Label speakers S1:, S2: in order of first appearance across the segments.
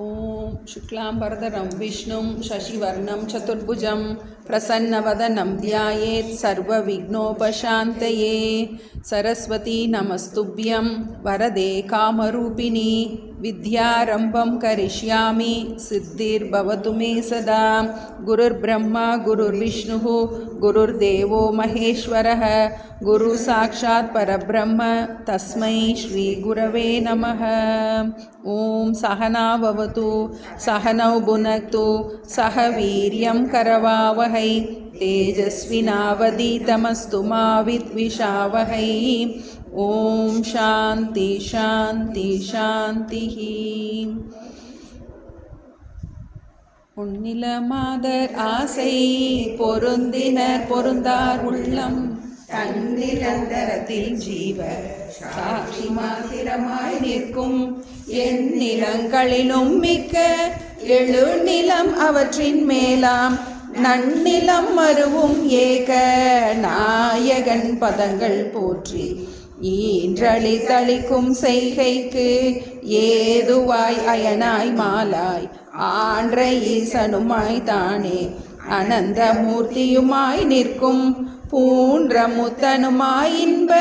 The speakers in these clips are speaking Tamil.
S1: ஓம் சுக்லாம்பரதரம் விஷ்ணும் சசிவர்ணம் சதுர்புஜம் பிரசன்னவதனம் த்யாயேத் சர்வ விக்னோபசாந்தயே. சரஸ்வதி நமஸ்துப்யம் வரதே காமரூபிணி வித்யாரம்பம் கரிஷ்யாமி சித்திர்பவது மே சதா. குருர் பிரம்மா குருர் விஷ்ணு குருர்தேவோ மகேஸ்வரः குரு சாக்ஷாத் பரபிரம்ம தஸ்மை ஸ்ரீ குரவே நமः. ஓம் சகனாவவது சகனௌ புனக்து சக வீர்யம் கரவாவஹை தேஜஸ்வினாவதீதமஸ்து மா வித்விஷாவஹை. ஓம் சாந்தி சாந்தி சாந்தி. பொன்னில மாதர் ஆசை பொருந்தினர் பொருந்தார் உள்ளம் தன்னிரந்தரத்தில் ஜீவ சாட்சி மாத்திரமாய் நிற்கும் எந்நிலங்களிலும் மிக்க எழுநிலம் அவற்றின் மேலாம் நன்னிலம் மருவும் ஏக நாயகன் பதங்கள் போற்றி ஈன்றளி தளிக்கும் செய்கைக்கு ஏதுவாய் அயனாய் மாலாய் ஆன்ற ஈசனுமாய் தானே அனந்த மூர்த்தியுமாய் நிற்கும் பூன்ற முத்தனுமாய் இன்ப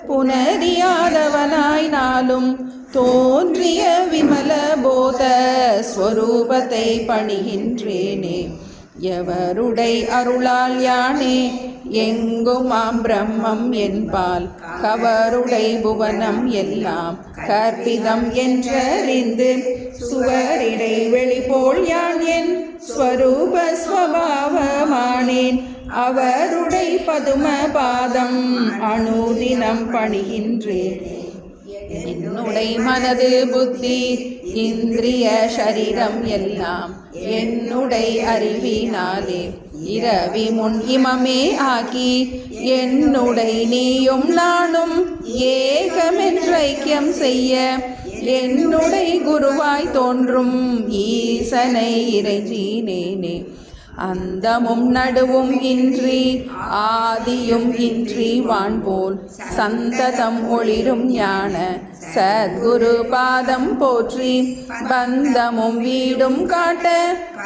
S1: புனரியாதவனாய் நாளும் தோன்றிய விமல போத ஸ்வரூபத்தை பணிகின்றேனே. எவருடை அருளால் யானே எங்குமாம் பிரம்மம் என்பால் கவருடை புவனம் எல்லாம் கற்பிதம் என்றறிந்து சுவரிடை வெளிபோல் யான் என் ஸ்வரூப ஸ்வபாவமானேன். அவருடை பதும பாதம் அனுதினம் பணிகின்றேன். என்னுடை மனது புத்தி இந்திரிய சரீரம் எல்லாம் என்னுடை அறிவினாலே இரவி முன் இமமே ஆக்கி என்னுடை நீயும் நானும் ஏகமென்றைக்கியம் செய்ய என்னுடை குருவாய் தோன்றும் ஈசனை இறைஞ்சினேனே. அந்தமும் நடுவும் இன்றி ஆதியும் இன்றி வான்போல் சந்ததம் ஒளிரும் ஞான சத்குரு பாதம் போற்றி பந்தமும் வீடும் காட்ட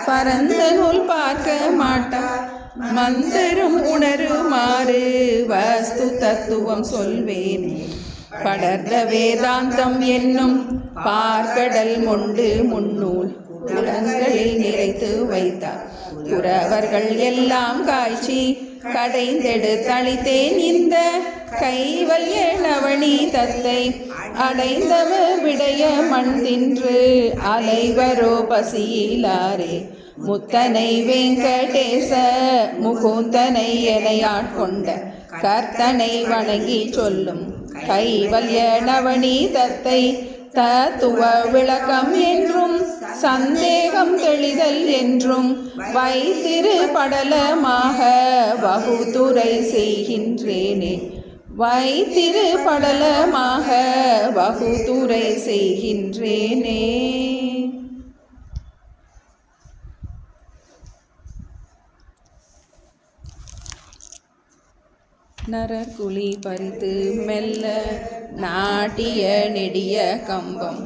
S1: பரந்த நூல் பார்க்க மாட்டார் மந்தரும் உணருமாறு வஸ்து தத்துவம் சொல்வேனே. படர்ந்த வேதாந்தம் என்னும் பார்க்கடல் மொண்டு முன்னூல் உலகங்களில் நிறைத்து வைத்தார். குறவர்கள் எல்லாம் காய்ச்சி கடைந்தெடு தளித்தேன் இந்த கைவல்ய நவனி தத்தை அடைந்தவ விடைய மண் தின்று அலைவரோ பசியிலாரே. முத்தனை வெங்கடேச முகுந்தனை எனையாட்கொண்ட கர்த்தனை வணங்கி சொல்லும் கைவல்ய நவனி தத்தை தத்துவ விளக்கம் என்றும் சந்தேகம் தெளிதல் என்றும் வைத்திரு படலமாக வகுத்துரை செய்கின்றேனே. வைத்திரு படலமாக வகுத்துரை செய்கின்றேனே. நரகுழி பறித்து மெல்ல நாட்டிய நெடிய கம்பம்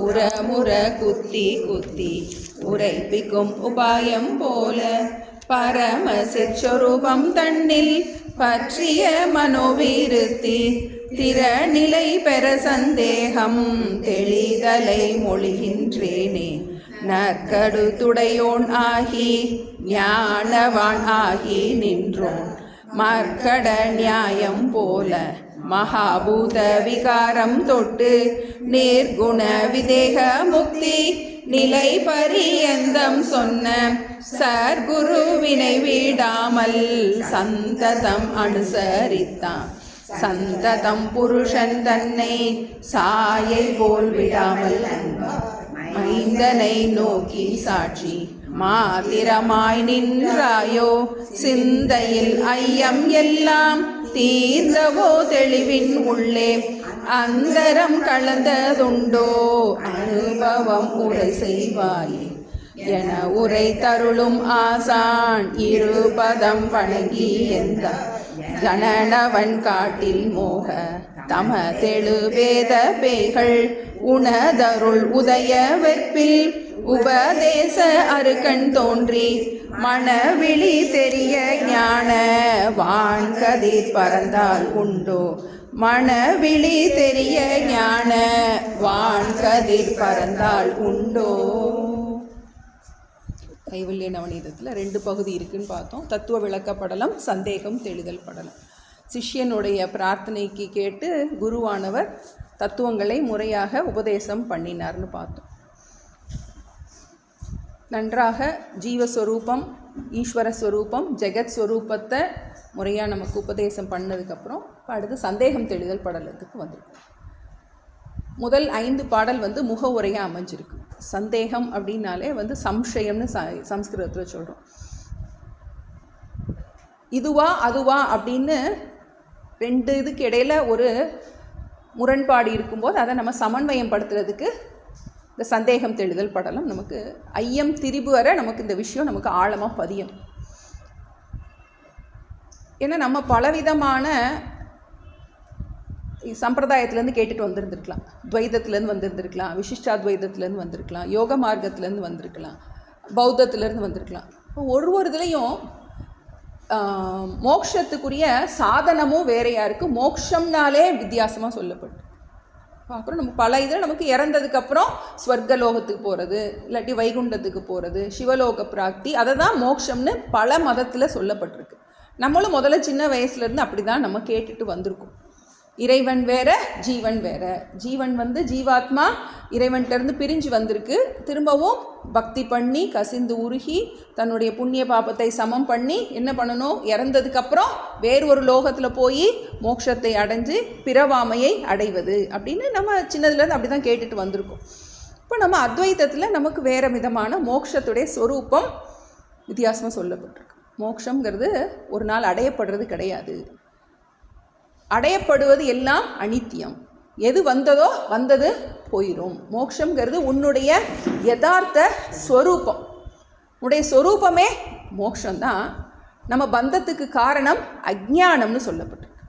S1: உரமுற குத்தி குத்தி உரைப்பிக்கும் உபாயம் போல பரம சிற்சொரூபம் தன்னில் பற்றிய மனோவிருத்தி திறநிலை பெற சந்தேகம் தெளிதலை மொழிகின்றேனே. நற்கடு துடையோன் ஆகி ஞானவான் ஆகி நின்றோன் மற்கட நியாயம் போல மகாபூத விகாரம் தொட்டு நேர்குண விதேக முக்தி நிலை பரியந்தம் சொன்ன சர்க்குருவினை விடாமல் சந்ததம் அனுசரித்தான். சந்ததம் புருஷன் தன்னை சாயை போல் விடாமல் மைந்தனை நோக்கி சாட்சி மாத்திரமாய் நின்றாயோ. சிந்தையில் ஐயம் எல்லாம் தீர்ந்தவோ தெளிவின் உள்ளே அந்தரம் கலந்ததுண்டோ அனுபவம் உரை செய்வாயே என உரை தருளும் ஆசான் இருபதம் வணங்கி எந்த ஜனனவன் காட்டில் மோக தம தெழு வேத பேய்கள் உணதருள் உதய வெற்பில் உபதேச அருகண் தோன்றி மனவிழி தெரிய ஞான வான்கதிர் பறந்தால் உண்டோ மனவிழி தெரிய ஞான வான்கதிர் பறந்தால் உண்டோ. கைவல்ய நவநீதத்தில் 2 பகுதி இருக்குன்னு பார்த்தோம். தத்துவ விளக்கப்படலம், சந்தேகம் தெளிதல் படலம். சிஷ்யனுடைய பிரார்த்தனைக்கு கேட்டு குருவானவர் தத்துவங்களை முறையாக உபதேசம் பண்ணினார்னு பார்த்தோம். நன்றாக ஜீவஸ்வரூபம், ஈஸ்வரஸ்வரூபம், ஜெகத் ஸ்வரூபத்தை முறையாக நமக்கு உபதேசம் பண்ணதுக்கப்புறம் அடுத்து சந்தேகம் தெளிதல் படலத்துக்கு வந்திருக்கும். முதல் 5 பாடல் முக உரையாக அமைஞ்சிருக்கு. சந்தேகம் அப்படின்னாலே சம்சயம்னு சம்ஸ்கிருதத்தில் சொல்கிறோம். இதுவா அதுவா அப்படின்னு 2 இதுக்கு இடையில் ஒரு முரண்பாடு இருக்கும்போது அதை நம்ம சமன்வயம் படுத்துறதுக்கு இந்த சந்தேகம் தெளிதல் படலம் நமக்கு ஐயம் திரிபு வர நமக்கு இந்த விஷயம் நமக்கு ஆழமாக பதியும். ஏன்னா நம்ம பலவிதமான சம்பிரதாயத்துலேருந்து கேட்டுட்டு வந்திருந்துருக்கலாம். துவைதத்துலேருந்து வந்திருந்துருக்கலாம், விசிஷ்டாத்வைதத்துலேருந்து வந்திருக்கலாம், யோக மார்க்கத்துலேருந்து வந்திருக்கலாம், பௌத்தத்துலேருந்து வந்திருக்கலாம். ஒரு இதுலேயும் மோட்சத்துக்குரிய சாதனமும் வேறையாக இருக்குது. மோட்சம்னாலே வித்தியாசமாக சொல்லப்பட்டு பார்க்குறோம். நம்ம பல இதில் நமக்கு இறந்ததுக்கப்புறம் ஸ்வர்கலோகத்துக்கு போகிறது, இல்லாட்டி வைகுண்டத்துக்கு போகிறது, சிவலோக பிராப்தி, அதை தான் மோட்சம்னு பல மதத்தில் சொல்லப்பட்டிருக்கு. நம்மளும் முதல்ல சின்ன வயசுலேருந்து அப்படி தான் நம்ம கேட்டுட்டு வந்திருக்கோம். இறைவன் வேற, ஜீவன் வேற. ஜீவன் ஜீவாத்மா இறைவன்கிட்டருந்து பிரிஞ்சு வந்திருக்கு. திரும்பவும் பக்தி பண்ணி கசிந்து உருகி தன்னுடைய புண்ணிய பாபத்தை சமம் பண்ணி என்ன பண்ணணும், இறந்ததுக்கப்புறம் வேறு ஒரு லோகத்தில் போய் மோட்சத்தை அடைஞ்சு பிறவாமையை அடைவது அப்படின்னு நம்ம சின்னதுலேருந்து அப்படி தான் கேட்டுட்டு வந்திருக்கோம். இப்போ நம்ம அத்வைதத்தில் நமக்கு வேறு விதமான மோட்சத்துடைய ஸ்வரூபம் வித்தியாசமாக சொல்லப்பட்டிருக்கு. மோட்சங்கிறது ஒரு நாள் அடையப்படுறது கிடையாது. அடையப்படுவது எல்லாம் அனித்தியம். எது வந்ததோ வந்தது போயிடும். மோட்சங்கிறது உன்னுடைய யதார்த்த ஸ்வரூபம். உன்னுடைய ஸ்வரூபமே மோட்சம்தான். நம்ம பந்தத்துக்கு காரணம் அஜ்ஞானம்னு சொல்லப்பட்டிருக்கு.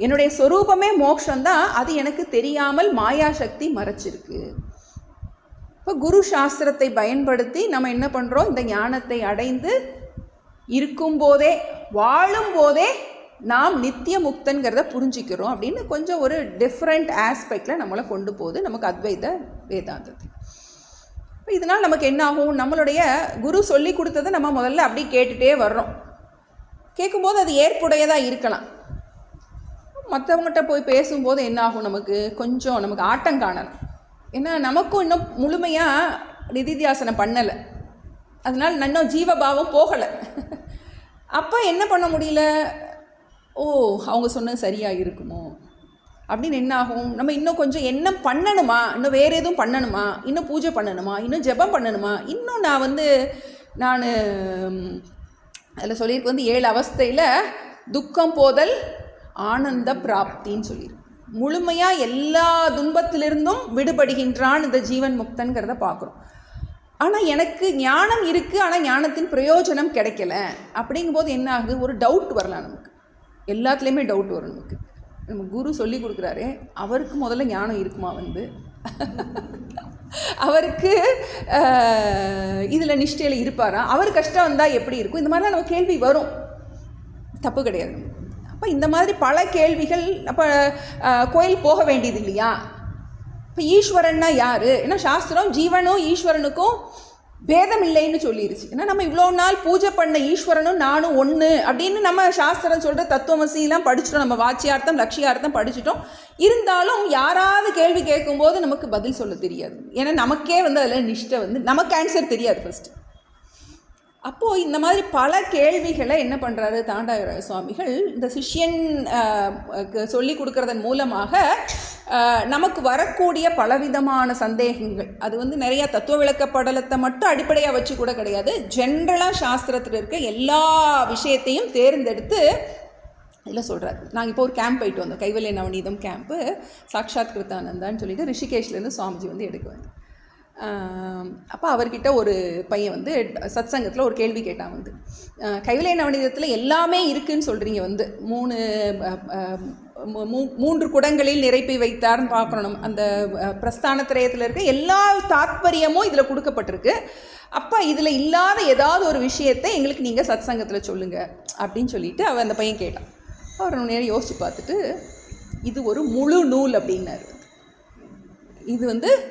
S1: என்னுடைய ஸ்வரூபமே மோட்சம்தான், அது எனக்கு தெரியாமல் மாயாசக்தி மறைச்சிருக்கு. இப்போ குரு சாஸ்திரத்தை பயன்படுத்தி நம்ம என்ன பண்ணுறோம், இந்த ஞானத்தை அடைந்து இருக்கும்போதே வாழும்போதே நாம் நித்திய முக்தன்கிறத புரிஞ்சிக்கிறோம் அப்படின்னு கொஞ்சம் ஒரு டிஃப்ரெண்ட் ஆஸ்பெக்டில் நம்மளை கொண்டு போகுது நமக்கு அத்வைத வேதாந்தத்தை. இப்போ இதனால் நமக்கு என்ன ஆகும், நம்மளுடைய குரு சொல்லி கொடுத்ததை நம்ம முதல்ல அப்படி கேட்டுகிட்டே வர்றோம். கேட்கும்போது அது ஏற்புடையதாக இருக்கலாம். மற்றவங்ககிட்ட போய் பேசும்போது என்ன ஆகும், நமக்கு ஆட்டம் காணலாம். ஏன்னா நமக்கும் இன்னும் முழுமையாக நிதித்தியாசனம் பண்ணலை, அதனால் இன்னும் ஜீவபாவம் போகலை. அப்போ என்ன பண்ண முடியல, அவங்க சொன்னது சரியாக இருக்குமோ அப்படின்னு என்ன ஆகும், நம்ம இன்னும் கொஞ்சம் என்ன பண்ணணுமா, இன்னும் வேறு எதுவும் பண்ணணுமா, இன்னும் பூஜை பண்ணணுமா, இன்னும் ஜெபம் பண்ணணுமா, இன்னும் நான் அதில் சொல்லியிருக்கு 7 அவஸ்தையில் துக்கம் போதல் ஆனந்த பிராப்தின்னு சொல்லியிருக்கு. முழுமையாக எல்லா துன்பத்திலிருந்தும் விடுபடுகின்றான் இந்த ஜீவன் முக்தன்கிறத பார்க்குறோம். ஆனால் எனக்கு ஞானம் இருக்குது, ஆனால் ஞானத்தின் பிரயோஜனம் கிடைக்கல அப்படிங்கும்போது என்ன ஆகுது, ஒரு டவுட் வரலாம். நமக்கு எல்லாத்துலேயுமே டவுட் வரும். நம்ம குரு சொல்லி கொடுக்குறாரு, அவருக்கு முதல்ல ஞானம் இருக்குமா, அவருக்கு இதில் நிஷ்டையில் இருப்பாரா, அவர் கஷ்டம் வந்தால் எப்படி இருக்கும், இந்த மாதிரிலாம் நம்ம கேள்வி வரும். தப்பு கிடையாது. அப்போ இந்த மாதிரி பல கேள்விகள். அப்போ கோயில் போக வேண்டியது இல்லையா, இப்போ ஈஸ்வரன்னா யார், ஏன்னா சாஸ்திரம் ஜீவனும் ஈஸ்வரனுக்கும் பேதம் இல்லைன்னு சொல்லிடுச்சு. ஏன்னா நம்ம இவ்வளோ நாள் பூஜை பண்ண ஈஸ்வரனும் நானும் ஒன்று அப்படின்னு நம்ம சாஸ்திரம் சொல்கிற தத்துவமசிலாம் படிச்சிட்டோம். நம்ம வாச்சியார்த்தம் லட்சியார்த்தம் படிச்சிட்டோம். இருந்தாலும் யாராவது கேள்வி கேட்கும்போது நமக்கு பதில் சொல்ல தெரியாது. ஏன்னா நமக்கே அதில் நிஷ்டை நமக்கு ஆன்சர் தெரியாது ஃபஸ்ட்டு. அப்போது இந்த மாதிரி பல கேள்விகளை என்ன பண்ணுறாரு தாண்டாயுர சுவாமிகள், இந்த சிஷ்யன் சொல்லி கொடுக்கறதன் மூலமாக நமக்கு வரக்கூடிய பலவிதமான சந்தேகங்கள், அது நிறையா தத்துவ விளக்க படலத்தை மட்டும் அடிப்படையாக வச்சு கூட கிடையாது, ஜென்ரலாக சாஸ்திரத்தில் இருக்க எல்லா விஷயத்தையும் தேர்ந்தெடுத்து இதில் சொல்கிறார். நாங்கள் இப்போ ஒரு கேம்ப் போயிட்டு வந்தோம், கைவல்ய நவநீதம் கேம்ப்பு. சாக்ஷாத் கிருத்தானந்தான்னு சொல்லிட்டு ரிஷிகேஷ்லேருந்து சுவாமிஜி எடுக்க வந்தேன். அப்போ அவர்கிட்ட ஒரு பையன் சத் சங்கத்தில் ஒரு கேள்வி கேட்டான். கைவல்ய நவநீதத்தில் எல்லாமே இருக்குதுன்னு சொல்கிறீங்க, 3 மூன்று குடங்களில் நிரப்பி வைத்தார்னு பார்க்கணும். நம்ம அந்த பிரஸ்தான திரயத்தில் இருக்க எல்லா தாத்பரியமும் இதில் கொடுக்கப்பட்டிருக்கு. அப்போ இதில் இல்லாத ஏதாவது ஒரு விஷயத்தை எங்களுக்கு நீங்கள் சத் சங்கத்தில் சொல்லுங்கள் அப்படின்னு சொல்லிட்டு அவன் அந்த பையன் கேட்டான். அவர் நேரம் யோசித்து பார்த்துட்டு இது ஒரு முழு நூல் அப்படின்னாரு.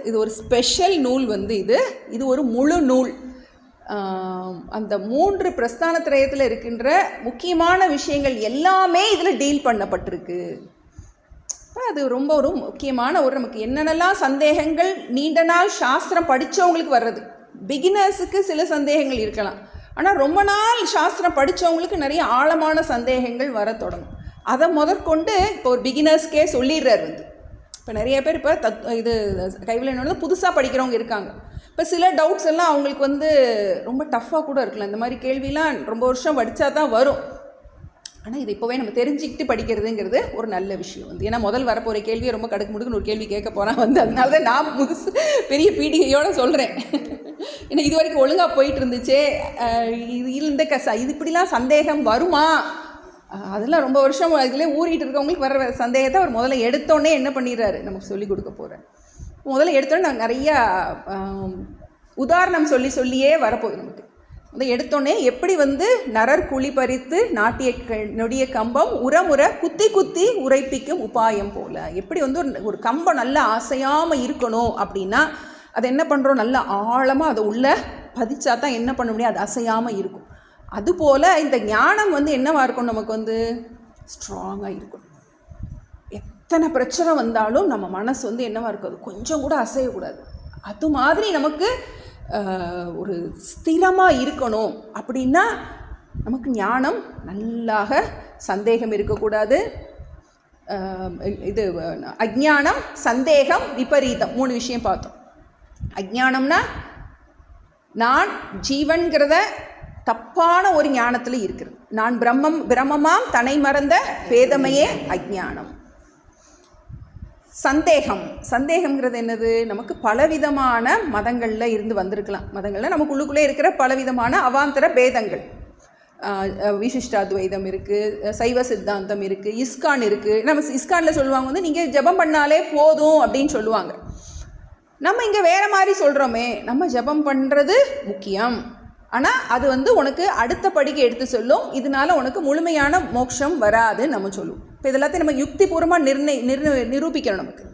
S1: இது ஒரு ஸ்பெஷல் நூல் இது ஒரு முழு நூல். அந்த மூன்று பிரஸ்தான திரயத்தில் இருக்கின்ற முக்கியமான விஷயங்கள் எல்லாமே இதில் டீல் பண்ணப்பட்டிருக்கு. அது ரொம்ப ஒரு முக்கியமான நமக்கு என்னென்னலாம் சந்தேகங்கள் நீண்ட நாள் சாஸ்திரம் படித்தவங்களுக்கு வர்றது. பிகினர்ஸுக்கு சில சந்தேகங்கள் இருக்கலாம், ஆனால் ரொம்ப நாள் சாஸ்திரம் படித்தவங்களுக்கு நிறைய ஆழமான சந்தேகங்கள் வர தொடங்கும். அதை முதற்கொண்டு இப்போ ஒரு பிகினர்ஸ்க்கே சொல்லிடுறாரு. இப்போ நிறைய பேர் இப்போ இது கைவிளையாடு புதுசாக படிக்கிறவங்க இருக்காங்க. இப்போ சில டவுட்ஸ் எல்லாம் அவங்களுக்கு ரொம்ப டஃப்பாக கூட இருக்கலாம். இந்த மாதிரி கேள்விலாம் ரொம்ப வருஷம் படித்தா தான் வரும். ஆனால் இது இப்போவே நம்ம தெரிஞ்சுக்கிட்டு படிக்கிறதுங்கிறது ஒரு நல்ல விஷயம். ஏன்னா முதல் வரப்போகிற கேள்வியை ரொம்ப கடுக்கு முடுக்குன்னு ஒரு கேள்வி கேட்க போகிறான் அதனால தான் நான் பெரிய பீடிகையோடு சொல்கிறேன். ஏன்னா இது வரைக்கும் ஒழுங்காக போயிட்டு இருந்துச்சே, இது இப்படிலாம் சந்தேகம் வருமா, அதெல்லாம் ரொம்ப வருஷம் இதிலே ஊறிட்டு இருக்கவங்களுக்கு வர சந்தேகத்தை அவர் முதல்ல எடுத்தோடனே என்ன பண்ணிடுறாரு, நமக்கு சொல்லிக் கொடுக்க போகிறேன். முதல்ல எடுத்தோடனே நான் நிறையா உதாரணம் சொல்லியே வரப்போகுது. நமக்கு எடுத்தோடனே எப்படி நரர் குழி பறித்து நாட்டிய நொடிய கம்பம் உரமுறை குத்தி குத்தி உரைப்பிக்கும் உபாயம் போல், எப்படி ஒரு கம்பம் நல்லா அசையாமல் இருக்கணும் அப்படின்னா அதை என்ன பண்ணுறோம், நல்லா ஆழமாக அதை உள்ளே பதிச்சா தான் என்ன பண்ண முடியும், அது அசையாமல் இருக்கும். அதுபோல் இந்த ஞானம் என்னவாக இருக்கும், நமக்கு ஸ்ட்ராங்காக இருக்கும். எத்தனை பிரச்சனை வந்தாலும் நம்ம மனசு என்னவாக இருக்காது, கொஞ்சம் கூட அசையக்கூடாது. அது மாதிரி நமக்கு ஒரு ஸ்திரமாக இருக்கணும் அப்படின்னா நமக்கு ஞானம் நல்லாக சந்தேகம் இருக்கக்கூடாது. இது அஜ்ஞானம், சந்தேகம், விபரீதம், 3 விஷயம் பார்த்தோம். அஜ்ஞானம்னா நான் ஜீவன்கிறத தப்பான ஒரு ஞானத்தில் இருக்கிறது. நான் பிரம்மமாம் தன்னை மறந்த பேதமையே அஜ்ஞானம். சந்தேகம்ங்கிறது என்னது, நமக்கு பலவிதமான மதங்களில் இருந்து வந்திருக்கலாம். மதங்களில் நமக்குள்ளுக்குள்ளே இருக்கிற பலவிதமான அவாந்தர பேதங்கள், விசிஷ்டாத்வைதம் இருக்குது, சைவ சித்தாந்தம் இருக்குது, இஸ்கான் இருக்குது. நம்ம இஸ்கானில் சொல்லுவாங்க நீங்கள் ஜெபம் பண்ணாலே போதும் அப்படின்னு சொல்லுவாங்க. நம்ம இங்கே வேறு மாதிரி சொல்கிறோமே, நம்ம ஜெபம் பண்ணுறது முக்கியம், ஆனால் அது உனக்கு அடுத்த படிக்கு எடுத்து சொல்லும், இதனால் உனக்கு முழுமையான மோட்சம் வராதுன்னு நம்ம சொல்லுவோம். இப்போ இதெல்லாத்தையும் நம்ம யுக்திபூர்வமாக நிரூபிக்கணும். நமக்கு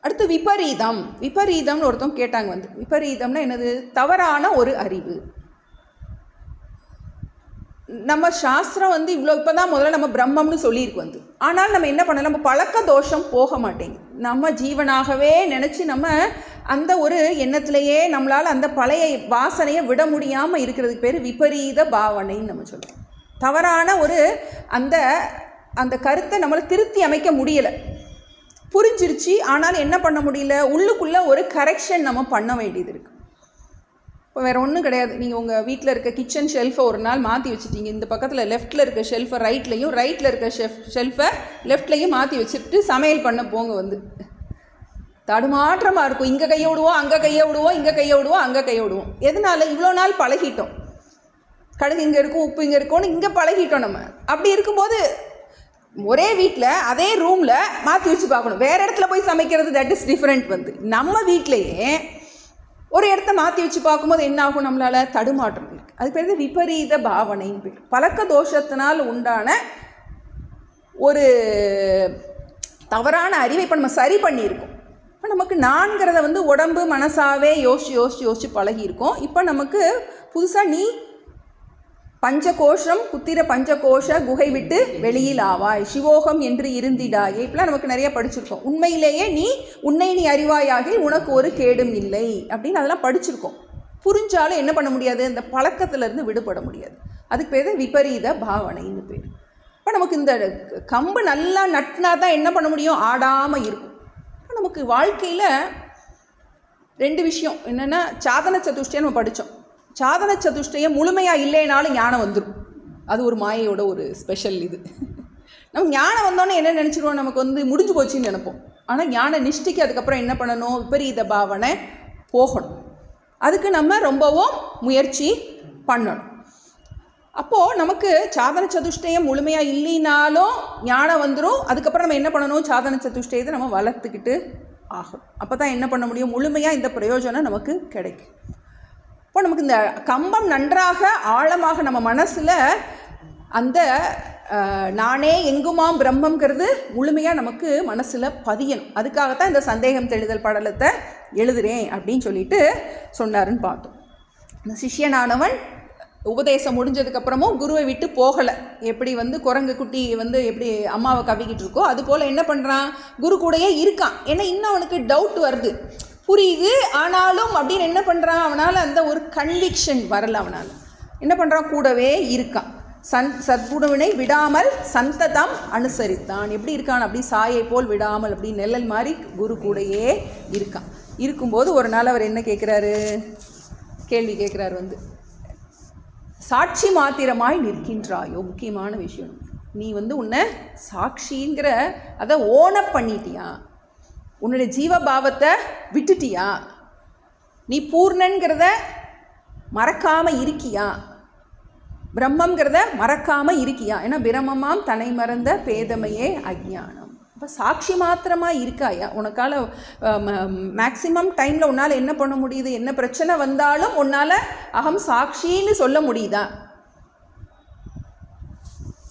S1: அடுத்து விபரீதம்னு ஒருத்தவங்க கேட்டாங்க. விபரீதம்னா என்னது, தவறான ஒரு அறிவு. நம்ம சாஸ்திரம் இவ்வளோ இப்போ தான் முதல்ல நம்ம பிரம்மம்னு சொல்லியிருக்கு ஆனால் நம்ம என்ன பண்ணலாம், நம்ம பழக்க தோஷம் போக மாட்டேங்குது. நம்ம ஜீவனாகவே நினச்சி நம்ம அந்த ஒரு எண்ணத்திலேயே நம்மளால் அந்த பழைய வாசனையை விட முடியாமல் இருக்கிறதுக்கு பேர் விபரீத பாவனைன்னு நம்ம சொல்லுவோம். தவறான ஒரு அந்த கருத்தை நம்மளை திருத்தி அமைக்க முடியலை, புரிஞ்சிருச்சு, ஆனாலும் என்ன பண்ண முடியல, உள்ளுக்குள்ளே ஒரு கரெக்ஷன் நம்ம பண்ண வேண்டியது இருக்குது. இப்போ வேறு ஒன்றும் கிடையாது, நீங்கள் உங்கள் வீட்டில் இருக்க கிச்சன் ஷெல்ஃபை ஒரு நாள் மாற்றி வச்சுட்டீங்க. இந்த பக்கத்தில் லெஃப்ட்டில் இருக்க ஷெல்ஃபை ரைட்லையும், ரைட்டில் இருக்க ஷெல்ஃபை லெஃப்ட்லையும் மாற்றி வச்சுட்டு சமையல் பண்ண போங்க. தடுமாற்றமாக இருக்கும். இங்கே கையை விடுவோம், அங்கே கையை விடுவோம், இங்கே கையை விடுவோம், அங்கே கையை விடுவோம். எதனால, இவ்வளோ நாள் பழகிட்டோம். கடுகு இங்கே இருக்கும், உப்பு இங்கே இருக்கும்னு இங்கே பழகிட்டோம். நம்ம அப்படி இருக்கும்போது ஒரே வீட்டில் அதே ரூமில் மாற்றி வச்சு பார்க்கணும். வேறு இடத்துல போய் சமைக்கிறது தட் இஸ் டிஃப்ரெண்ட். நம்ம வீட்டிலையே ஒரு இடத்த மாற்றி வச்சு பார்க்கும்போது என்ன ஆகும், நம்மளால் தடுமாற்றம் இருக்குது. அது பேர் விபரீத பாவனைன்னு பேர். பழக்க தோஷத்தினால் உண்டான ஒரு தவறான அறிவை இப்போ நம்ம சரி பண்ணியிருக்கோம். இப்போ நமக்கு நான்கிறத உடம்பு மனசாவே யோசிச்சு பழகியிருக்கோம். இப்போ நமக்கு புதுசாக நீ பஞ்சகோஷம் புத்திர பஞ்சகோஷ குகை விட்டு வெளியில் ஆவாய், சிவோகம் என்று இருந்திடாயே, இப்பெல்லாம் நமக்கு நிறைய படிச்சிருக்கோம். உண்மையிலேயே உன்னை நீ அறிவாயாகி உனக்கு ஒரு கேடும் இல்லை அப்படின்னு அதெல்லாம் படிச்சிருக்கோம். புரிஞ்சாலும் என்ன பண்ண முடியாது, இந்த பழக்கத்திலேருந்து விடுபட முடியாது. அதுக்கு பேர் விபரீத பாவனைன்னு பேர். இப்போ நமக்கு இந்த கம்பு நல்லா நட்டினா தான் என்ன பண்ண முடியும், ஆடாமல் இருக்கும். இப்போ நமக்கு வாழ்க்கையில் 2 விஷயம் என்னென்னா, சாதன சதுஷ்டயம் நம்ம படித்தோம். சாதன சதுஷ்டயம் முழுமையாக இல்லைனாலும் ஞானம் வந்துடும். அது ஒரு மாயையோட ஒரு ஸ்பெஷல் இது. நம்ம ஞானம் வந்தோன்னே என்ன நினச்சிடுவோம், நமக்கு முடிஞ்சு போச்சுன்னு நினைப்போம். ஆனால் ஞான நிஷ்டைக்கு அதுக்கப்புறம் என்ன பண்ணணும், விபரீத பாவனை போகணும். அதுக்கு நம்ம ரொம்பவும் முயற்சி பண்ணணும். அப்போது நமக்கு சாதன சதுஷ்டயம் முழுமையாக இல்லைனாலும் ஞானம் வந்துடும். அதுக்கப்புறம் நம்ம என்ன பண்ணணும், சாதன சதுஷ்டயத்தை நம்ம வளர்த்துக்கிட்டு ஆகும். அப்போ தான் என்ன பண்ண முடியும், முழுமையாக இந்த பிரயோஜனம் நமக்கு கிடைக்கும். இப்போ நமக்கு இந்த கம்பம் நன்றாக ஆழமாக நம்ம மனசில் அந்த நானே எங்குமாம் பிரம்மங்கிறது முழுமையாக நமக்கு மனசில் பதியணும். அதுக்காகத்தான் இந்த சந்தேகம் தெளிதல் படலத்தை எழுதுகிறேன் அப்படின்னு சொல்லிட்டு சொன்னாருன்னு பார்த்தோம். இந்த சிஷ்யனானவன் உபதேசம் முடிஞ்சதுக்கப்புறமும் குருவை விட்டு போகலை. எப்படி குரங்கு குட்டி எப்படி அம்மாவை கவிக்கிட்டு இருக்கோ அது போல் என்ன பண்ணுறான், குரு கூடயே இருக்கான். ஏன்னா இன்னும் அவனுக்கு டவுட் வருது, புரியுது, ஆனாலும் அப்படின்னு என்ன பண்ணுறான், அவனால் அந்த ஒரு கன்விக்ஷன் வரல. அவனால் என்ன பண்ணுறான், கூடவே இருக்கான். சத்குருவினை விடாமல் சந்ததம் அனுசரித்தான். எப்படி இருக்கான், அப்படி சாயை போல் விடாமல் அப்படி நிழல் மாதிரி குரு கூடையே இருக்கான். இருக்கும்போது ஒரு நாள் அவர் என்ன கேட்குறாரு, கேள்வி கேட்குறாரு, சாட்சி மாத்திரமாய் நிற்கின்றாயோ. முக்கியமான விஷயம், நீ உன்னை சாட்சிங்கிற அதை ஓனப் பண்ணிட்டியா, உன்னுடைய ஜீவபாவத்தை விட்டுட்டியா, நீ பூர்ணங்கிறத மறக்காமல் இருக்கியா, பிரம்மங்கிறத மறக்காமல் இருக்கியா. ஏன்னா பிரம்மமாம் தன்னை மறந்த பேதமையே அஜ்ஞானம். இப்போ சாட்சி மாத்திரமாக இருக்காயா, உனக்கால் மேக்சிமம் டைமில் உன்னால் என்ன பண்ண முடியுது, என்ன பிரச்சனை வந்தாலும் உன்னால் அகம் சாட்சின்னு சொல்ல முடியுதா.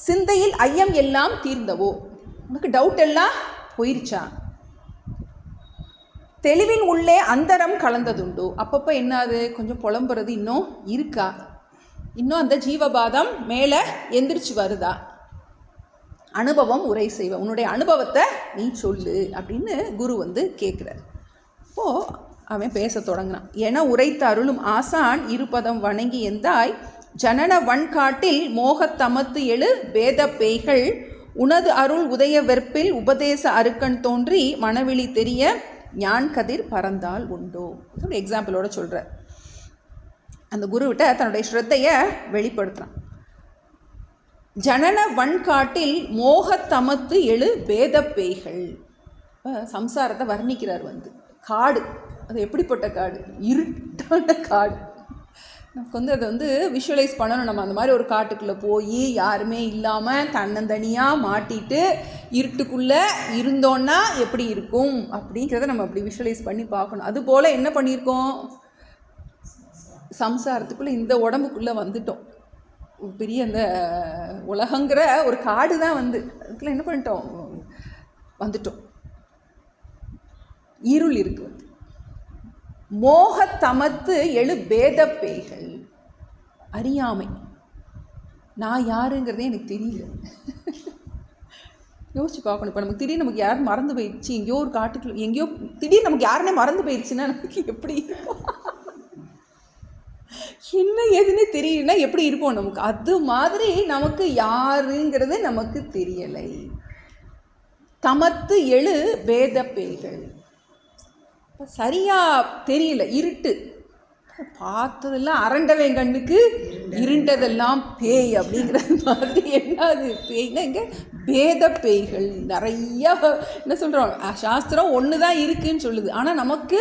S1: சிந்தையில் ஐயம் எல்லாம் தீர்ந்தவோ, உனக்கு டவுட் எல்லாம் போயிருச்சா. தெளிவின் உள்ளே அந்தரம் கலந்ததுண்டோ, அப்பப்போ என்னாது கொஞ்சம் புலம்புறது இன்னும் இருக்கா, இன்னும் அந்த ஜீவபாதம் மேலே எந்திரிச்சு வருதா. அனுபவம் உரை செய்வ, உன்னுடைய அனுபவத்தை நீ சொல்லு அப்படின்னு குரு கேட்குறார். இப்போது அவன் பேச தொடங்கினான். என உரைத்த அருளும் ஆசான் இருபதம் வணங்கி எந்தாய் ஜனன வன்காட்டில் மோகத்தமத்து எழு வேத பேய்கள் உனது அருள் உதய வெற்பில் உபதேச அருக்கன் தோன்றி மனவெளி தெரிய ஞான் கதிர் பறந்தால் உண்டோ. எக்ஸாம்பிளோட சொல்கிறார். அந்த குருவிட்ட தன்னுடைய ஸ்ரத்தையை வெளிப்படுத்துகிறான். ஜனன வன்காட்டில் மோகத்தமத்து எழு வேத பேய்கள். சம்சாரத்தை வர்ணிக்கிறார். காடு, அது எப்படிப்பட்ட காடு, இருட்டான காடு. நமக்கு அதை விஷுவலைஸ் பண்ணணும். நம்ம அந்த மாதிரி ஒரு காட்டுக்குள்ளே போய் யாருமே இல்லாமல் தன்னந்தனியாக மாட்டிட்டு இருட்டுக்குள்ளே இருந்தோன்னா எப்படி இருக்கும் அப்படிங்கிறத நம்ம அப்படி விஷுவலைஸ் பண்ணி பார்க்கணும். அதுபோல் என்ன பண்ணியிருக்கோம், சம்சாரத்துக்குள்ளே இந்த உடம்புக்குள்ளே வந்துட்டோம். பெரிய அந்த உலகங்கிற ஒரு காடு தான் அதுக்குள்ளே என்ன பண்ணிட்டோம், வந்துட்டோம். இருள் இருக்கு. மோகத்தமத்து எழு பேத பேய்கள், அறியாமை, நான் யாருங்கிறதே எனக்கு தெரியல. யோசிச்சு பார்க்கணும். இப்போ நமக்கு திடீர்னு நமக்கு யாரும் மறந்து போயிடுச்சு, எங்கேயோ ஒரு காட்டுக்குள்ள எங்கேயோ திடீர்னு நமக்கு யாருன்னே மறந்து போயிடுச்சுன்னா நமக்கு எப்படி என்ன ஏதுன்னு தெரியலன்னா எப்படி இருப்போம் நமக்கு. அது மாதிரி நமக்கு யாருங்கிறது நமக்கு தெரியலை. தமத்து எழு வேத பேய்கள், சரியாக தெரியல, இருட்டு. பார்த்ததெல்லாம் அரண்டவன் கண்ணுக்கு இருண்டதெல்லாம் பேய் அப்படிங்கிற மாதிரி. என்னது பேய்னா இங்கே பேத பேய்கள் நிறையா. என்ன சொல்கிறோம், சாஸ்திரம் ஒன்று தான் இருக்குதுன்னு சொல்லுது, ஆனால் நமக்கு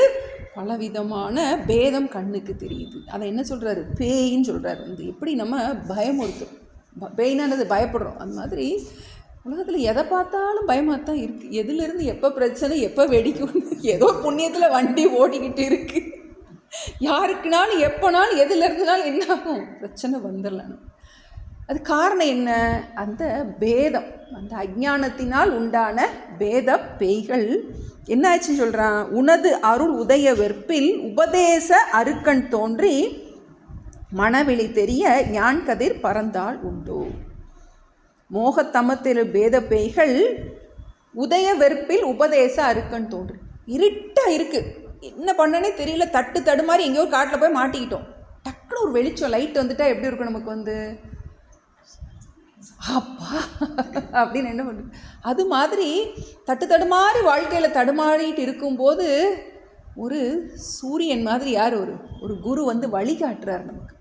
S1: பலவிதமான பேதம் கண்ணுக்கு தெரியுது. அதை என்ன சொல்கிறாரு, பேயின்னு சொல்கிறாரு. எப்படி நம்ம பயமுறுத்தும், பேயினானது பயப்படுறோம். அந்த மாதிரி உலகத்தில் எதை பார்த்தாலும் பயமாக தான் இருக்குது. எதுலேருந்து எப்போ பிரச்சனை எப்போ வெடிக்கும், ஏதோ புண்ணியத்தில் வண்டி ஓடிக்கிட்டு இருக்குது. யாருக்குனாலும் எப்போனாலும் எதுலேருந்துனாலும் என்ன ஆகும், பிரச்சனை வந்துடலாம். அது காரணம் என்ன, அந்த பேதம், அந்த அஜ்ஞானத்தினால் உண்டான பேத பேய்கள் என்ன ஆச்சுன்னு சொல்கிறான். உனது அருள் உதய வெற்பில் உபதேச அருக்கன் தோன்றி மனவெளி தெரிய ஞான் கதிர் பறந்தால் உண்டோ. மோகத்தமத்தில் பேத பேய்கள் உதய வெற்பில் உபதேச அருக்கன் தோன்றி. இருட்டாக இருக்குது, என்ன பண்ணனே தெரியல, தடுமாறி எங்கேயோ காட்டில் போய் மாட்டிக்கிட்டோம். டக்குனு ஒரு வெளிச்சம் லைட் வந்துட்டால் எப்படி இருக்கும் நமக்கு, அப்பா அப்படின்னு என்ன பண்ணுறது. அது மாதிரி தடுமாறி வாழ்க்கையில் தடுமாறிட்டு இருக்கும்போது ஒரு சூரியன் மாதிரி யார், ஒரு குரு வழிகாட்டுறார் நமக்கு.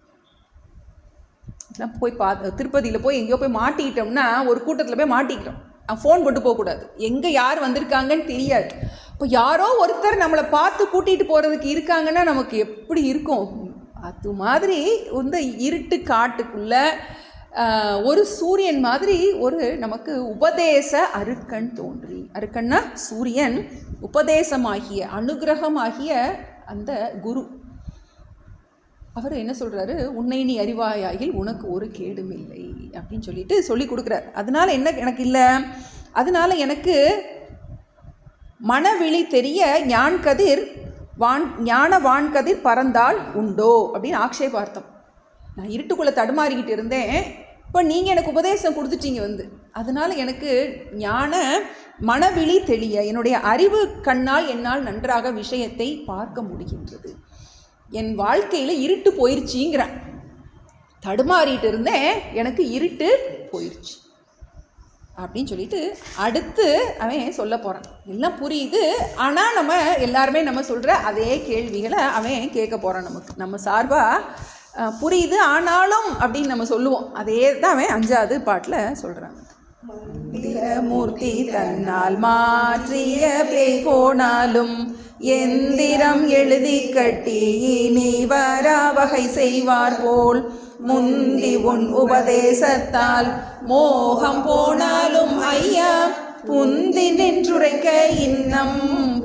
S1: போய் திருப்பதியில் போய் எங்கேயோ போய் மாட்டிக்கிட்டோம்னா, ஒரு கூட்டத்தில் போய் மாட்டிக்கிட்டோம், ஃபோன் போட்டு போகக்கூடாது, எங்கே யார் வந்திருக்காங்கன்னு தெரியாது. இப்போ யாரோ ஒருத்தர் நம்மளை பார்த்து கூட்டிகிட்டு போகிறதுக்கு இருக்காங்கன்னா நமக்கு எப்படி இருக்கும். அது மாதிரி இருட்டு காட்டுக்குள்ளே ஒரு சூரியன் மாதிரி ஒரு நமக்கு உபதேச அருக்கண் தோன்றி, அருக்கண்ணா சூரியன், உபதேசமாகிய அனுகிரகமாகிய அந்த குரு அவர் என்ன சொல்கிறாரு, உன்னை நீ அறிவாயாகில் உனக்கு ஒரு கேடும் இல்லை அப்படின்னு சொல்லிட்டு சொல்லி கொடுக்குறார். அதனால என்ன எனக்கு இல்லை, அதனால எனக்கு மனவிழி தெரிய ஞான வான்கதிர் பறந்தால் உண்டோ அப்படின்னு ஆக்ஷேபார்த்தம். நான் இருட்டுக்குள்ளே தடுமாறிக்கிட்டு இருந்தேன், இப்போ நீங்கள் எனக்கு உபதேசம் கொடுத்துட்டீங்க அதனால் எனக்கு மனவிழி தெளிய, என்னுடைய அறிவு கண்ணால் என்னால் நன்றாக விஷயத்தை பார்க்க முடிகின்றது. என் வாழ்க்கையில் இருட்டு போயிடுச்சிங்கிறேன், தடுமாறிட்டு இருந்தேன், எனக்கு இருட்டு போயிடுச்சு அப்படின்னு சொல்லிட்டு அடுத்து அவன் சொல்ல போகிறான். எல்லாம் புரியுது, ஆனால் நம்ம எல்லாருமே நம்ம சொல்கிற அதே கேள்விகளை அவன் கேட்க போகிறான். நம்ம சார்பாக புரியுது ஆனாலும் அப்படின்னு நம்ம சொல்லுவோம். அதே தான் அவன் 5வது பாட்டில் சொல்கிறாங்க. மூர்த்தி தன்னால் மாற்றிய பேய் போனாலும் எந்திரம் எழுதி கட்டி இனி வரா வகை செய்வார் போல் முந்தி உன் உபதேசத்தால் மோகம் போனாலும் ஐயா புந்தி நின்றுரைக்க இன்னம்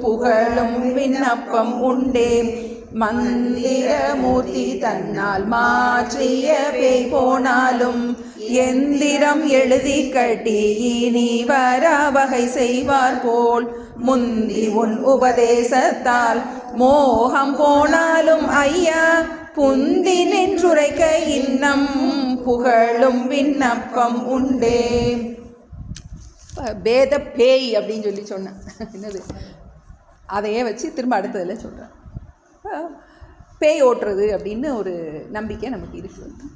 S1: புகழும் விண்ணப்பம் உண்டே. மந்திர மூர்த்தி தன்னால் மாற்றிய பேய் போனாலும் எந்திரம் எழுதி கட்டி இனி வரா வகை செய்வார் போல் முந்தி உன் உபதேசத்தால் மோகம் போனாலும் ஐயா புந்தி நின்றுரைக்க இன்னம் புகழும் விண்ணப்பம் உண்டே. பேத பேய் அப்படின்னு சொல்லி சொன்னேன். என்னது அதையே வச்சு திரும்ப அடுத்ததில் சொல்கிறேன். பேய் ஓட்டுறது அப்படின்னு ஒரு நம்பிக்கை நமக்கு இருக்குது.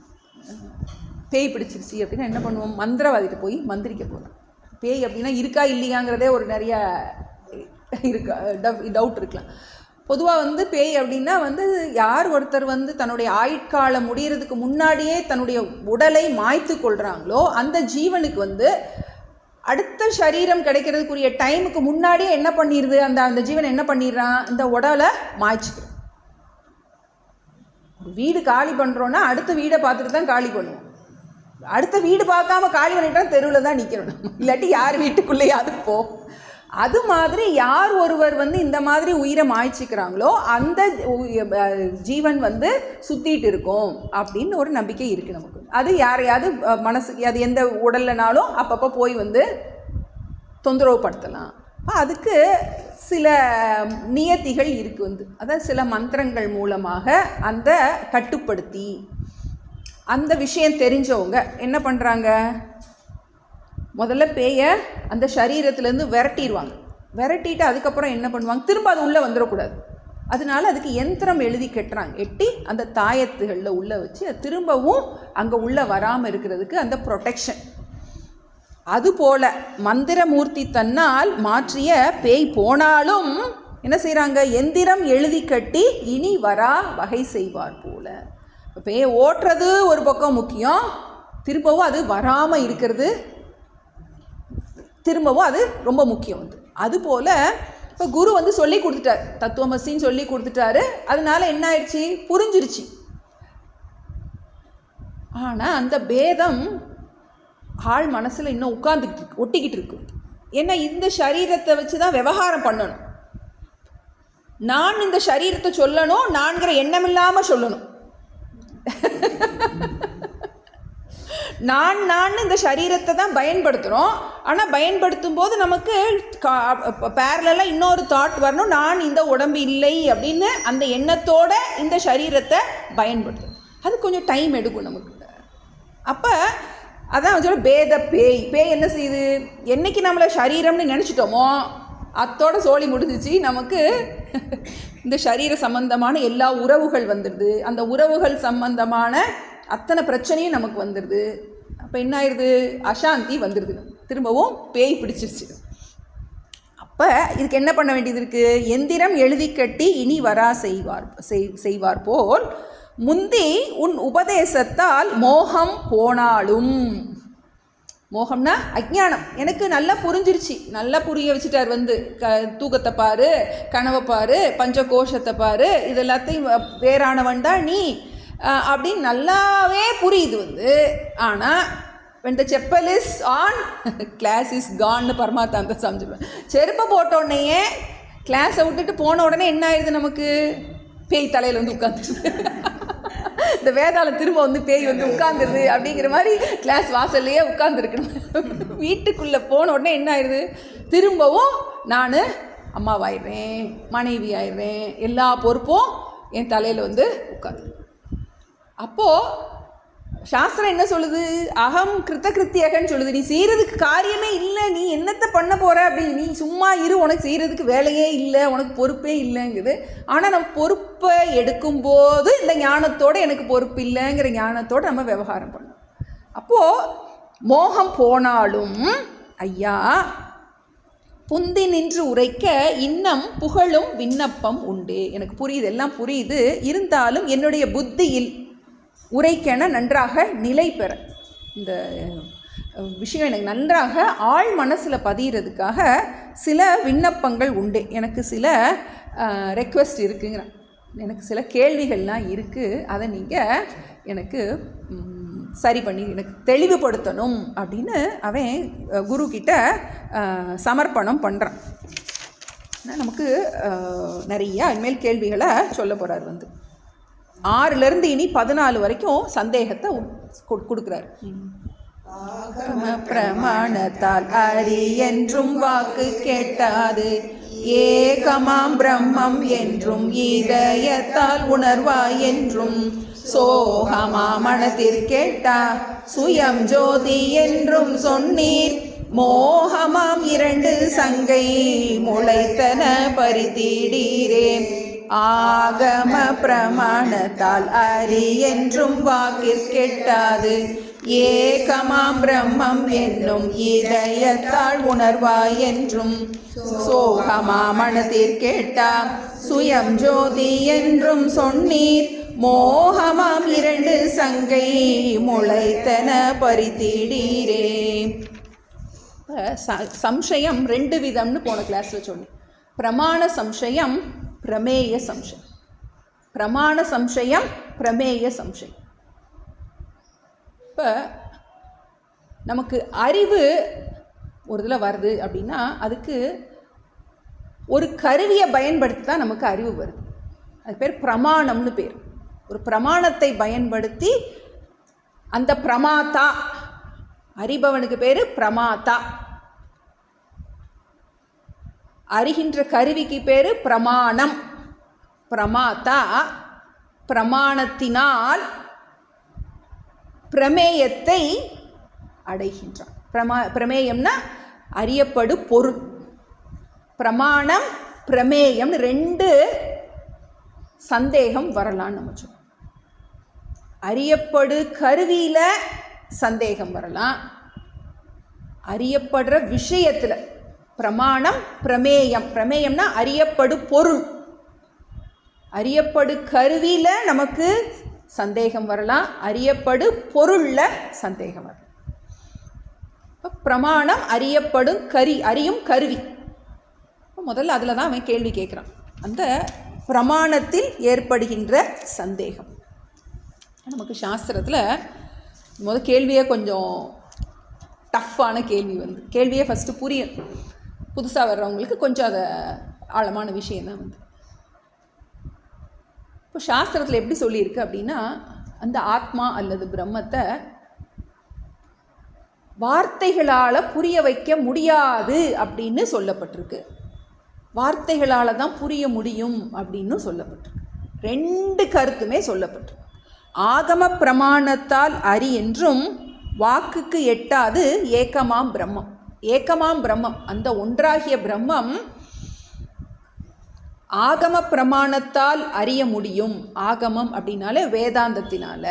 S1: பேய் பிடிச்சிருச்சு அப்படின்னா என்ன பண்ணுவோம், மந்திரவாதிகிட்ட போய் மந்திரிக்க போகிறோம். பேய் அப்படின்னா இருக்கா இல்லையாங்கிறதே ஒரு நிறையா இருக்கா டவுட் இருக்கலாம். பொதுவாக பேய் அப்படின்னா யார் ஒருத்தர் தன்னுடைய ஆயுட்காலம் முடிகிறதுக்கு முன்னாடியே தன்னுடைய உடலை மாய்த்து கொள்கிறாங்களோ அந்த ஜீவனுக்கு அடுத்த சரீரம் கிடைக்கிறதுக்குரிய டைமுக்கு முன்னாடியே என்ன பண்ணிடுது, அந்த ஜீவன் என்ன பண்ணிடுறான், இந்த உடலை மாய்ச்சிக்கிறான். ஒரு வீடு காலி பண்ணுறோன்னா அடுத்த வீடை பார்த்துட்டு தான் காலி பண்ணுவோம். அடுத்த வீடு பார்க்காம காலி பண்ணிட்டா தெருவில் தான் நிற்கிறோம், இல்லாட்டி யார் வீட்டுக்குள்ளேயாவது போ. அது மாதிரி யார் ஒருவர் இந்த மாதிரி உயிரை மாய்ச்சிக்கிறாங்களோ அந்த ஜீவன் சுற்றிட்டு இருக்கும் அப்படின்னு ஒரு நம்பிக்கை இருக்குது நமக்கு. அது யாரையாவது மனசுக்கு அது எந்த உடல்னாலும் அப்பப்போ போய் தொந்தரவுப்படுத்தலாம். அதுக்கு சில நியதிகள் இருக்குது. அதாவது சில மந்திரங்கள் மூலமாக அந்த கட்டுப்படுத்தி அந்த விஷயம் தெரிஞ்சவங்க என்ன பண்ணுறாங்க, முதல்ல பேயை அந்த சரீரத்துலேருந்து விரட்டிடுவாங்க. விரட்டிட்டு அதுக்கப்புறம் என்ன பண்ணுவாங்க, திரும்ப அது உள்ளே வந்துடக்கூடாது. அதனால அதுக்கு யந்திரம் எழுதி கட்டுறாங்க. எட்டி அந்த தாயத்துகளில் உள்ளே வச்சு அது திரும்பவும் அங்கே உள்ளே வராமல் இருக்கிறதுக்கு அந்த ப்ரொடெக்ஷன். அதுபோல் மந்திரமூர்த்தி தன்னால் மாற்றிய பேய் போனாலும் என்ன செய்கிறாங்க, எந்திரம் எழுதி கட்டி இனி வரா வகை செய்வார் போல. இப்போ பேயை ஓட்டுறது ஒரு பக்கம் முக்கியம், திரும்பவும் அது வராமல் இருக்கிறது திரும்பவும் அது ரொம்ப முக்கியம். அதுபோல் இப்போ குரு சொல்லி கொடுத்துட்டார், தத்துவமசின்னு சொல்லி கொடுத்துட்டாரு. அதனால என்ன ஆயிடுச்சு, புரிஞ்சிருச்சு. ஆனால் அந்த பேதம் ஆள் மனசில் இன்னும் உட்கார்ந்துக்கிட்டு இருக்கு, ஒட்டிக்கிட்டு இருக்கு. ஏன்னா இந்த சரீரத்தை வச்சு தான் விவகாரம் பண்ணணும். நான் இந்த சரீரத்தை சொல்லணும், நான்கிற எண்ணம் இல்லாமல் சொல்லணும். நான் இந்த சரீரத்தை தான் பயன்படுத்துகிறோம். ஆனால் பயன்படுத்தும் போது நமக்கு பேரலாக இன்னொரு தாட் வரணும், நான் இந்த உடம்பு இல்லை அப்படின்னு அந்த எண்ணத்தோடு இந்த சரீரத்தை பயன்படுத்தணும். அது கொஞ்சம் டைம் எடுக்கும் நமக்கு. அப்போ அதான் பேத பேய் என்ன செய்யுது, என்னைக்கு நம்மளை சரீரம்னு நினச்சிட்டோமோ அத்தோட சோழி முடிஞ்சிச்சு. நமக்கு இந்த சரீர சம்பந்தமான எல்லா உறவுகள் வந்துடுது, அந்த உறவுகள் சம்பந்தமான அத்தனை பிரச்சனையும் நமக்கு வந்துடுது. அப்போ என்ன ஆயிடுது, அசாந்தி வந்துடுது, திரும்பவும் பேய் பிடிச்சிருச்சு. அப்போ இதுக்கு என்ன பண்ண வேண்டியது இருக்குது, எந்திரம் எழுதி கட்டி இனி வரா செய்வார் போல் முந்தி உன் உபதேசத்தால் மோகம் போனாலும். மோகம்னா அஜ்ஞானம். எனக்கு நல்லா புரிஞ்சிருச்சு, நல்லா புரிய வச்சுட்டார். தூக்கத்தை பாரு, கனவை பாரு, பஞ்ச கோஷத்தை பாரு, இது எல்லாத்தையும் வேறானவன்டா நீ, அப்படின்னு நல்லாவே புரியுது ஆனால் when the chappal is on class is கான்னு பரமாத்தாந்த சமைச்சிருவேன். செருப்பை போட்டோடனேயே கிளாஸை விட்டுட்டு போன உடனே என்ன ஆயிடுது, நமக்கு பேய் தலையில் வந்து உட்காந்துருது. இந்த வேதாளம் திரும்ப பேய் உட்காந்துருது அப்படிங்கிற மாதிரி கிளாஸ் வாசல்லையே உட்காந்துருக்கணும். வீட்டுக்குள்ளே போன உடனே என்ன ஆயிடுது, திரும்பவும் நான் அம்மாவாயிடுறேன், மனைவி ஆயிடுறேன், எல்லா பொறுப்பும் என் தலையில் உட்காந்து. அப்போது சாஸ்திரம் என்ன சொல்லுது, அகம் கிருத்தகிருத்தியகன்னு சொல்லுது. நீ செய்கிறதுக்கு காரியமே இல்லை, நீ என்னத்தை பண்ண போகிற அப்படின்னு, நீ சும்மா இரு, உனக்கு செய்கிறதுக்கு வேலையே இல்லை, உனக்கு பொறுப்பே இல்லைங்குது. ஆனால் நம்ம பொறுப்பை எடுக்கும்போது இந்த ஞானத்தோடு எனக்கு பொறுப்பு இல்லைங்கிற ஞானத்தோடு நம்ம விவகாரம் பண்ணணும். அப்போது மோகம் போனாலும் ஐயா புந்தி நின்று உரைக்க இன்னம் புகழும் விண்ணப்பம் உண்டு. எனக்கு புரியுது, எல்லாம் புரியுது, இருந்தாலும் என்னுடைய புத்தியில் உரைக்கென நன்றாக நிலை பெற, இந்த விஷயம் எனக்கு நன்றாக ஆழ் மனசில் பதிகிறதுக்காக சில விண்ணப்பங்கள் உண்டு. எனக்கு சில ரெக்வெஸ்ட் இருக்குங்கிறேன், எனக்கு சில கேள்விகள்லாம் இருக்குது, அதை நீங்கள் எனக்கு சரி பண்ணி எனக்கு தெளிவுபடுத்தணும் அப்படின்னு அவன் குரு கிட்ட சமர்ப்பணம் பண்ணுறான். நமக்கு நிறையா இனிமேல் கேள்விகளை சொல்ல போகிறார். 6லேருந்து இனி 14 வரைக்கும் சந்தேகத்தை கொடுக்குறாரு. பிரமாணத்தால் அறி என்றும் வாக்கு கேட்டாது, ஏகமாம் பிரம்மம் என்றும் இதயத்தால் உணர்வாய் என்றும் சோகமா மனத்திற்கேட்டா சுயம் ஜோதி என்றும் சொன்னீர், மோகமாம் 2 சங்கை முளைத்தன பரிதீடீரே, ஆகம பிரமாணத்தால் அறி என்றும் வாக்கிற்கெட்டாது, ஏகமாம் பிரம்மம் என்னும் இதயத்தால் உணர்வாய் என்றும் சோகமா மனத்திற்கேட்டா சுயம் ஜோதி என்றும் சொன்னீர், மோகமாம் 2 சங்கை முளைத்தன பரிதீடீரே. சம்சயம் 2 விதம்னு போன கிளாஸில் சொன்னேன். பிரமாண சம்சயம், பிரமேய சம்சயம். பிரமாண சம்சயம், பிரமேய சம்சயம். இப்போ நமக்கு அறிவு ஒரு இதில் வருது அப்படின்னா அதுக்கு ஒரு கருவியை பயன்படுத்தி தான் நமக்கு அறிவு வருது. அது பேர் பிரமாணம்னு பேர். ஒரு பிரமாணத்தை பயன்படுத்தி அந்த பிரமாத்தா, அறிபவனுக்கு பேர் பிரமாத்தா, அறிகின்ற கருவிக்கு பேர் பிரமாணம். பிரமாத்தா பிரமாணத்தினால் பிரமேயத்தை அடைகின்றான். பிரமேயம்னா அறியப்படு பொருள். பிரமாணம் பிரமேயம் 2 சந்தேகம் வரலான்னு நம்ம சொல்லுவோம். அறியப்படு கருவியில் சந்தேகம் வரலாம், அறியப்படுற விஷயத்தில். பிரமாணம் பிரமேயம், பிரமேயம்னா அறியப்படு பொருள். அறியப்படு கருவியில் நமக்கு சந்தேகம் வரலாம், அறியப்படு பொருளில் சந்தேகம் வரலாம். பிரமாணம் அறியப்படும் அறியும் கருவி. முதல்ல அதில் தான் அவன் கேள்வி கேட்குறான், அந்த பிரமாணத்தில் ஏற்படுகின்ற சந்தேகம். நமக்கு சாஸ்திரத்தில் கேள்வியே கொஞ்சம் டஃப்பான கேள்வி கேள்வியே ஃபஸ்ட்டு புரியும். புதுசாக வர்றவங்களுக்கு கொஞ்சம் அதை ஆழமான விஷயந்தான் இப்போ சாஸ்திரத்தில் எப்படி சொல்லியிருக்கு அப்படின்னா, அந்த ஆத்மா அல்லது பிரம்மத்தை வார்த்தைகளால் புரிய வைக்க முடியாது அப்படின்னு சொல்லப்பட்டிருக்கு. வார்த்தைகளால் தான் புரிய முடியும் அப்படின்னு சொல்லப்பட்டிருக்கு. 2 கருத்துமே சொல்லப்பட்டிருக்கு. ஆகம பிரமாணத்தால் அறி என்றும் வாக்குக்கு எட்டாது ஏகமாம் பிரம்மம். ஏகமாம் பிரம்மம், அந்த ஒன்றாகிய பிரம்மம் ஆகம பிரமாணத்தால் அறிய முடியும். ஆகமம் அப்படின்னாலே வேதாந்தத்தினால,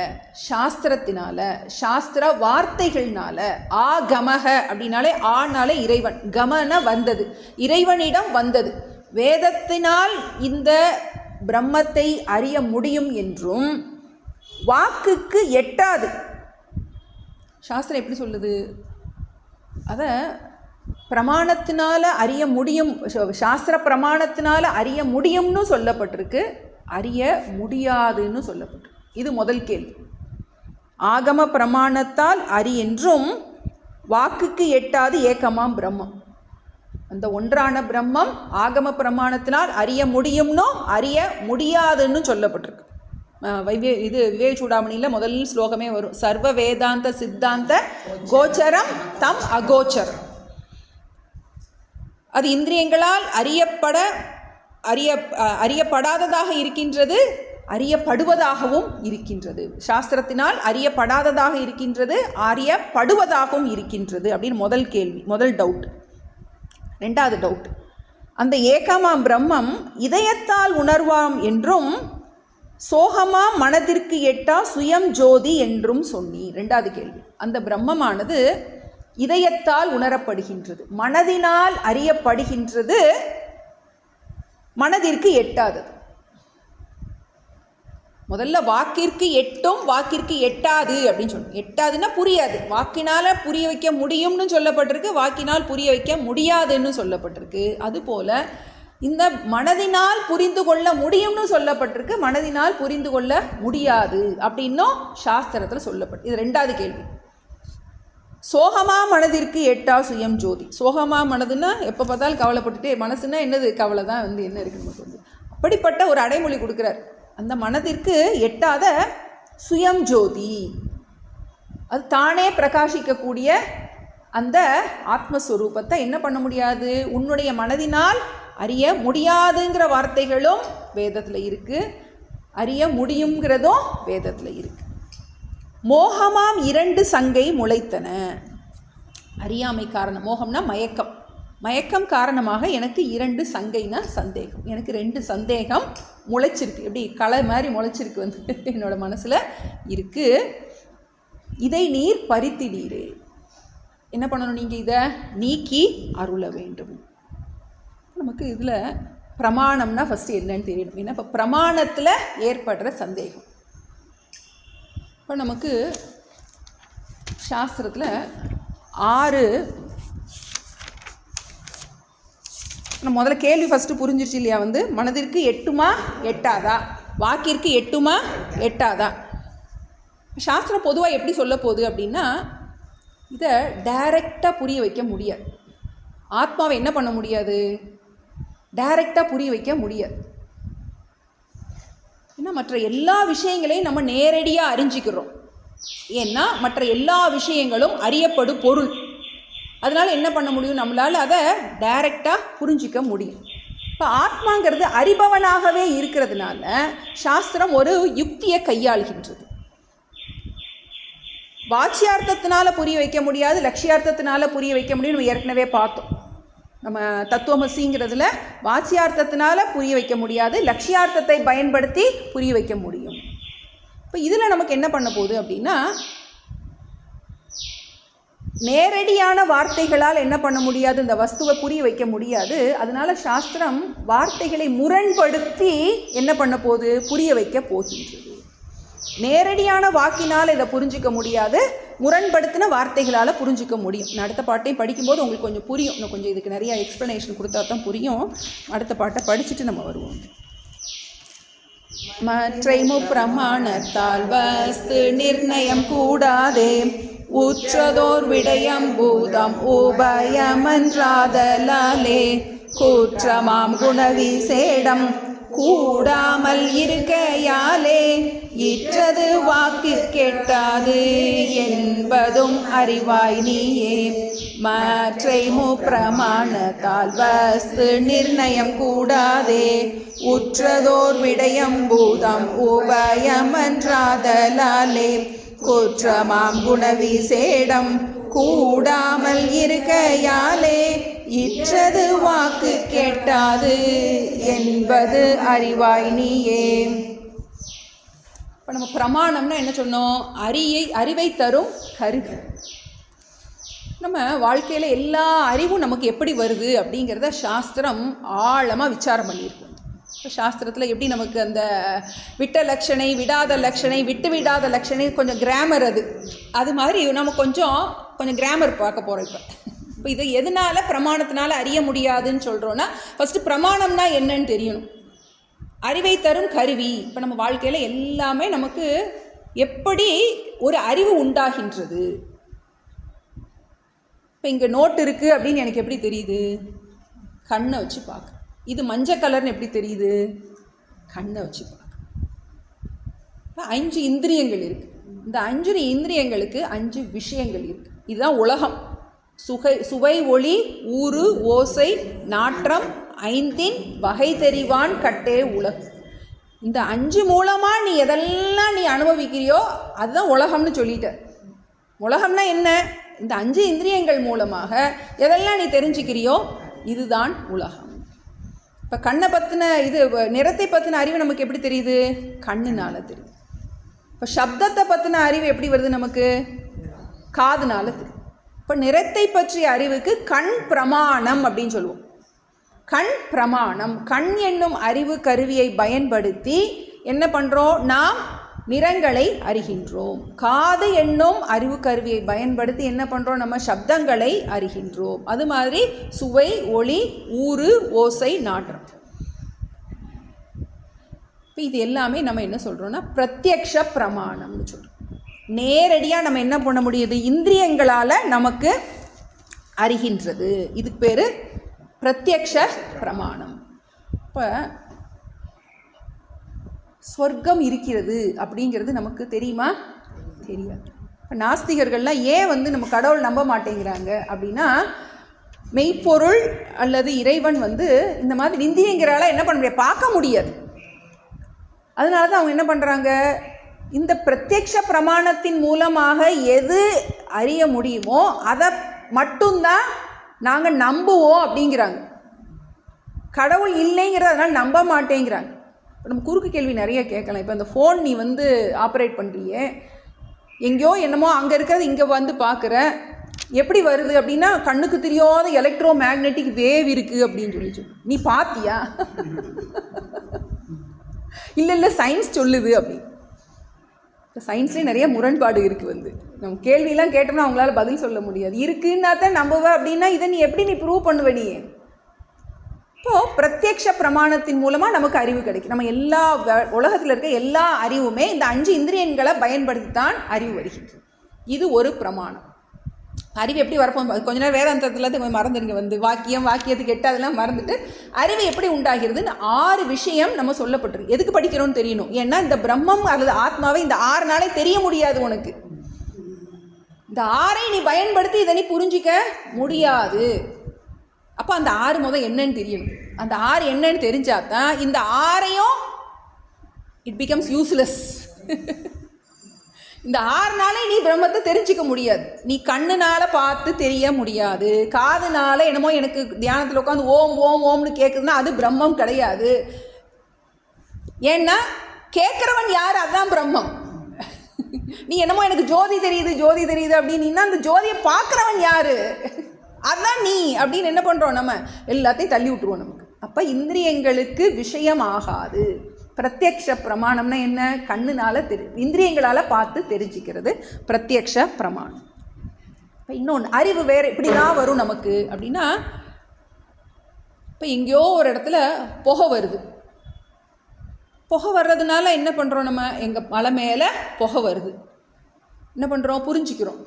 S1: சாஸ்திரத்தினால, சாஸ்திர வார்த்தைகள்னால. ஆகமக அப்படின்னாலே ஆனாலே இறைவன், கமன வந்தது, இறைவனிடம் வந்தது. வேதத்தினால் இந்த பிரம்மத்தை அறிய முடியும் என்றும் வாக்குக்கு எட்டாது. சாஸ்திரம் எப்படி சொல்லுது? அதை பிரமாணத்தினால அறிய முடியும், சாஸ்திர பிரமாணத்தினால அறிய முடியும்னு சொல்லப்பட்டிருக்கு, அறிய முடியாதுன்னு சொல்லப்பட்டிருக்கு. இது முதல் கேள்வி. ஆகம பிரமாணத்தால் அறி என்றும் வாக்குக்கு எட்டாது ஏகமாம் பிரம்மம். அந்த ஒன்றான பிரம்மம் ஆகம பிரமாணத்தினால் அறிய முடியும்னோ அறிய முடியாதுன்னு சொல்லப்பட்டிருக்கு. இது விவேக சூடாமணியில் முதல் ஸ்லோகமே வரும். சர்வ வேதாந்த சித்தாந்த கோச்சரம் தம் அகோச்சரம். அது இந்திரியங்களால் அறியப்படாததாக இருக்கின்றது, அறியப்படுவதாகவும் இருக்கின்றது. சாஸ்திரத்தினால் அறியப்படாததாக இருக்கின்றது, அறியப்படுவதாகவும் இருக்கின்றது அப்படின்னு முதல் கேள்வி, முதல் டவுட். ரெண்டாவது டவுட், அந்த ஏகமாம் பிரம்மம் இதயத்தால் உணர்வாம் என்றும் சோகமாம் மனதிற்கு எட்டா சுயம் ஜோதி என்றும் சொன்னி. ரெண்டாவது கேள்வி, அந்த பிரம்மமானது இதயத்தால் உணரப்படுகின்றது, மனதினால் அறியப்படுகின்றது, மனதிற்கு எட்டாதது. முதல்ல வாக்கிற்கு எட்டும் வாக்கிற்கு எட்டாது அப்படின்னு சொல்லணும். எட்டாதுன்னா புரியாது, வாக்கினால் புரிய வைக்க முடியும்னு சொல்லப்பட்டிருக்கு, வாக்கினால் புரிய வைக்க முடியாதுன்னு சொல்லப்பட்டிருக்கு. அதுபோல் இந்த மனதினால் புரிந்து கொள்ள முடியும்னு சொல்லப்பட்டிருக்கு, மனதினால் புரிந்து கொள்ள முடியாது அப்படின்னும் சாஸ்திரத்தில் சொல்லப்பட்டு. இது ரெண்டாவது கேள்வி. சோகமா மனதிற்கு எட்டா சுயம் ஜோதி. சோகமா மனதுன்னா எப்போ பார்த்தாலும் கவலைப்பட்டுட்டே, மனசுன்னா என்னது, கவலை தான் என்ன இருக்குன்னு வந்து அப்படிப்பட்ட ஒரு அடைமொழி கொடுக்குறார். அந்த மனதிற்கு எட்டாத சுயம் ஜோதி, அது தானே பிரகாசிக்கக்கூடிய அந்த ஆத்மஸ்வரூபத்தை என்ன பண்ண முடியாது, உன்னுடைய மனதினால் அறிய முடியாதுங்கிற வார்த்தைகளும் வேதத்தில் இருக்குது, அறிய முடியுங்கிறதும் வேதத்தில் இருக்குது. மோகமாம் இரண்டு சங்கை முளைத்தன. அறியாமை காரணம், மோகம்னா மயக்கம், மயக்கம் காரணமாக எனக்கு இரண்டு சங்கைனா சந்தேகம், எனக்கு ரெண்டு சந்தேகம் முளைச்சிருக்கு, எப்படி களை மாதிரி முளைச்சிருக்கு வந்து என்னோட மனசில் இருக்குது. இதை நீர் பறித்திடீரே, என்ன பண்ணணும், நீங்கள் இதை நீக்கி அருள வேண்டும். நமக்கு இதில் பிரமாணம்னா ஃபஸ்ட்டு என்னன்னு தெரியணும். ஏன்னா இப்போ பிரமாணத்தில் ஏற்படுற சந்தேகம். இப்போ நமக்கு சாஸ்திரத்தில் 6 நம்ம முதல்ல கேள்வி ஃபஸ்ட்டு புரிஞ்சிருச்சு இல்லையா, வந்து மனதிற்கு எட்டுமா எட்டாதா, வாக்கிற்கு எட்டுமா எட்டாதா. சாஸ்திரம் பொதுவாக எப்படி சொல்ல போகுது அப்படின்னா, இதை டைரெக்டாக புரிய வைக்க முடியாது. ஆத்மாவை என்ன பண்ண முடியாது, டைரெக்டாக புரிய வைக்க முடியாது. ஏன்னா மற்ற எல்லா விஷயங்களையும் நம்ம நேரடியாக அறிஞ்சிக்கிறோம். ஏன்னா மற்ற எல்லா விஷயங்களும் அறியப்படும் பொருள். அதனால் என்ன பண்ண முடியும், நம்மளால் அதை டைரெக்டாக புரிஞ்சிக்க முடியும். இப்போ ஆத்மாங்கிறது அறிபவனாகவே இருக்கிறதுனால சாஸ்திரம் ஒரு யுக்தியை கையாளுகின்றது. வாச்சியார்த்தத்தினால புரிய வைக்க முடியாது, லட்சியார்த்தத்தினால புரிய வைக்க முடியும். நம்ம ஏற்கனவே பார்த்தோம். நம்ம தத்துவமசிங்கிறதுல வாச்சியார்த்தத்தினால புரிய வைக்க முடியாது, லட்சியார்த்தத்தை பயன்படுத்தி புரிய வைக்க முடியும். இப்போ இதில் நமக்கு என்ன பண்ண போகுது அப்படின்னா, நேரடியான வார்த்தைகளால் என்ன பண்ண முடியாது, இந்த வஸ்துவை புரிய வைக்க முடியாது. அதனால சாஸ்திரம் வார்த்தைகளை முரண்படுத்தி என்ன பண்ண போகுது, புரிய வைக்க போகின்றது. நேரடியான வாக்கினால் இதை புரிஞ்சிக்க முடியாது, முரண்படுத்தின வார்த்தைகளால் புரிஞ்சிக்க முடியும். நான் அடுத்த பாட்டையும் படிக்கும்போது உங்களுக்கு கொஞ்சம் புரியும். இன்னும் கொஞ்சம் இதுக்கு நிறையா எக்ஸ்ப்ளனேஷன் கொடுத்தா தான் புரியும். அடுத்த பாட்டை படிச்சுட்டு நம்ம வருவோம். மற்றைமு பிரமாணத்தால் வஸ்து நிர்ணயம் கூடாதே, உற்றதோர் விடயம் பூதம் உபயமன்றாதலாலே, கூற்றமாம் குணவிசேடம் கூடாமல் இருக்கையாலே, இற்றது வாக்கு கெட்டாது என்பதும் அறிவாய் நீயே. மற்றைமு பிரமாணத்தால் வஸ்து நிர்ணயம் கூடாதே, உற்றதோர் விடயம் பூதம் உபயமன்றாதலாலே, குற்றமாம் குணவிசேடம் கூடாமல் இருக்கையாலே, இற்றது வாக்கு கெட்டாது என்பது அறிவாய் நீயே. இப்போ நம்ம பிரமாணம்னா என்ன சொன்னோம், அறிவை தரும் கருவி. நம்ம வாழ்க்கையில் எல்லா அறிவும் நமக்கு எப்படி வருது அப்படிங்கிறத சாஸ்திரம் ஆழமாக விசாரம் பண்ணியிருக்கோம். இப்போ சாஸ்திரத்தில் எப்படி நமக்கு அந்த விட்ட லட்சணை, விடாத லட்சணை, விட்டு விடாத லட்சணை, கொஞ்சம் கிராமர் அது மாதிரி நம்ம கொஞ்சம் கிராமர் பார்க்க போகிறோம். இப்போ இதை எதனால் பிரமாணத்தினால அறிய முடியாதுன்னு சொல்கிறோன்னா, ஃபஸ்ட்டு பிரமாணம்னா என்னன்னு தெரியணும். அறிவை தரும் கருவி. இப்போ நம்ம வாழ்க்கையில் எல்லாமே நமக்கு எப்படி ஒரு அறிவு உண்டாகின்றது. இப்போ இங்கே நோட்டு இருக்குது அப்படின்னு எனக்கு எப்படி தெரியுது? கண்ணை வச்சு பார்க்க. இது மஞ்சள் கலர்னு எப்படி தெரியுது? கண்ணை வச்சு பார்க்க. இப்போ 5 இந்திரியங்கள் இருக்குது. இந்த 5 இந்திரியங்களுக்கு 5 விஷயங்கள் இருக்குது. இதுதான் உலகம். சுவை ஒளி ஊறு ஓசை நாற்றம் ஐந்தின் வகை தெரிவான் கட்டே உலகு. இந்த 5 மூலமாக நீ எதெல்லாம் நீ அனுபவிக்கிறியோ அதுதான் உலகம்னு சொல்லிட்ட. உலகம்னா என்ன? இந்த 5 இந்திரியங்கள் மூலமாக எதெல்லாம் நீ தெரிஞ்சுக்கிறியோ இதுதான் உலகம். இப்போ கண்ணை பற்றின நிறத்தை பற்றின அறிவு நமக்கு எப்படி தெரியுது? கண்ணுனால தெரியுது. இப்போ சப்தத்தை பற்றின அறிவு எப்படி வருது நமக்கு? காதுனால தெரியுது. இப்போ நிறத்தை பற்றிய அறிவுக்கு கண் பிரமாணம் அப்படின்னு சொல்லுவோம். கண் பிரமாணம். கண் என்னும் அறிவு கருவியை பயன்படுத்தி என்ன பண்ணுறோம்? நாம் நிறங்களை அறிகின்றோம். காது என்னும் அறிவு கருவியை பயன்படுத்தி என்ன பண்ணுறோம்? நம்ம சப்தங்களை அறிகின்றோம். அது மாதிரி சுவை ஒளி ஊறு ஓசை நாற்றம். இப்போ இது எல்லாமே நம்ம என்ன சொல்கிறோன்னா பிரத்யக்ஷ பிரமாணம்னு சொல்கிறோம். நேரடியாக நம்ம என்ன பண்ண முடியுது? இந்திரியங்களால் நமக்கு அறிகின்றது. இதுக்கு பேர் பிரத்யக்ஷ பிரமாணம். இப்போ சொர்க்கம் இருக்கிறது அப்படிங்கிறது நமக்கு தெரியுமா? தெரியாது. இப்போ நாஸ்திகர்கள்லாம் ஏன் நம்ம கடவுள் நம்ப மாட்டேங்கிறாங்க அப்படின்னா, மெய்ப்பொருள் அல்லது இறைவன் இந்த மாதிரி இந்திரியங்களால் என்ன பண்ண முடியாது? பார்க்க முடியாது. அதனால தான் அவங்க என்ன பண்ணுறாங்க? இந்த பிரத்யக்ஷ பிரமாணத்தின் மூலமாக எது அறிய முடியுமோ அதை மட்டும்தான் நாங்கள் நம்புவோம் அப்படிங்கிறாங்க. கடவுள் இல்லைங்கிறதுனால நம்ப மாட்டேங்கிறாங்க. இப்போ நம்ம குறுக்கு கேள்வி நிறைய கேட்கலாம். இப்போ அந்த ஃபோன் நீ ஆப்ரேட் பண்ணுறியே, எங்கேயோ என்னமோ அங்கே இருக்கிறது இங்கே பார்க்குற, எப்படி வருது அப்படின்னா கண்ணுக்கு தெரியாத எலக்ட்ரோ மேக்னெட்டிக் வேவ் இருக்குது அப்படின்னு சொல்லி நீ பார்த்தியா? இல்லை சயின்ஸ் சொல்லுது அப்படி. இப்போ சயின்ஸ்லேயே நிறைய முரண்பாடு இருக்குது. நம்ம கேள்வியெல்லாம் கேட்டோம்னா அவங்களால பதில் சொல்ல முடியாது. இருக்குன்னா தான் நம்புவேன் அப்படின்னா இதை நீ எப்படி ப்ரூவ் பண்ணுவ நீ? இப்போது பிரத்யக்ஷ பிரமாணத்தின் மூலமாக நமக்கு அறிவு கிடைக்கும். நம்ம எல்லா உலகத்தில் இருக்க எல்லா அறிவுமே இந்த 5 இந்திரியங்களை பயன்படுத்தி தான் அறிவு வருகின்றது. இது ஒரு பிரமாணம். அறிவு எப்படி வரப்போம்? கொஞ்ச நேரம் வேதாந்தத்தில் மறந்துடுங்க. வாக்கியத்துக்கு 8 அதெல்லாம் மறந்துட்டு அறிவு எப்படி உண்டாகிறதுன்னு 6 விஷயம் நம்ம சொல்லப்பட்டிருக்கு. எதுக்கு படிக்கிறோன்னு தெரியணும். ஏன்னா இந்த பிரம்மம் அல்லது ஆத்மாவை இந்த 6 நாளே தெரிய முடியாது உனக்கு. இந்த 6ஐ நீ பயன்படுத்தி இதை நீ புரிஞ்சிக்க முடியாது. அப்போ அந்த 6 முதல் என்னன்னு தெரியணும். அந்த 6 என்னன்னு தெரிஞ்சாதான் இந்த 6ஐயும் இட் பிகம்ஸ் யூஸ்லெஸ். இந்த 6 நாளே நீ பிரம்மத்தை தெரிஞ்சிக்க முடியாது. நீ கண்ணுனால பார்த்து தெரிய முடியாது. காதுனால என்னமோ எனக்கு தியானத்தில் உட்காந்து ஓம் ஓம் ஓம்னு கேட்குதுன்னா அது பிரம்மம் கிடையாது. ஏன்னா கேட்குறவன் யார்? அதுதான் பிரம்மம். நீ என்னமோ எனக்கு ஜோதி தெரியுது அப்படின்னு அந்த ஜோதியை பார்க்குறவன் யார்? அதுதான் நீ அப்படின்னு என்ன பண்ணுறோம்? நம்ம எல்லாத்தையும் தள்ளி விட்டுருவோம் நமக்கு. அப்போ இந்திரியங்களுக்கு விஷயம் ஆகாது. பிரத்யக்ஷ பிரமாணம்னா என்ன? கண்ணுனால இந்திரியங்களால் பார்த்து தெரிஞ்சிக்கிறது பிரத்யக்ஷ பிரமாணம். இப்போ இன்னொன்று அறிவு வேறு எப்படிலாம் வரும் நமக்கு அப்படின்னா, இப்போ எங்கேயோ ஒரு இடத்துல புகை வருது. புகை வர்றதுனால என்ன பண்ணுறோம்? நம்ம எங்கள் மலை மேலே புகை வருது, என்ன பண்ணுறோம்? புரிஞ்சிக்கிறோம்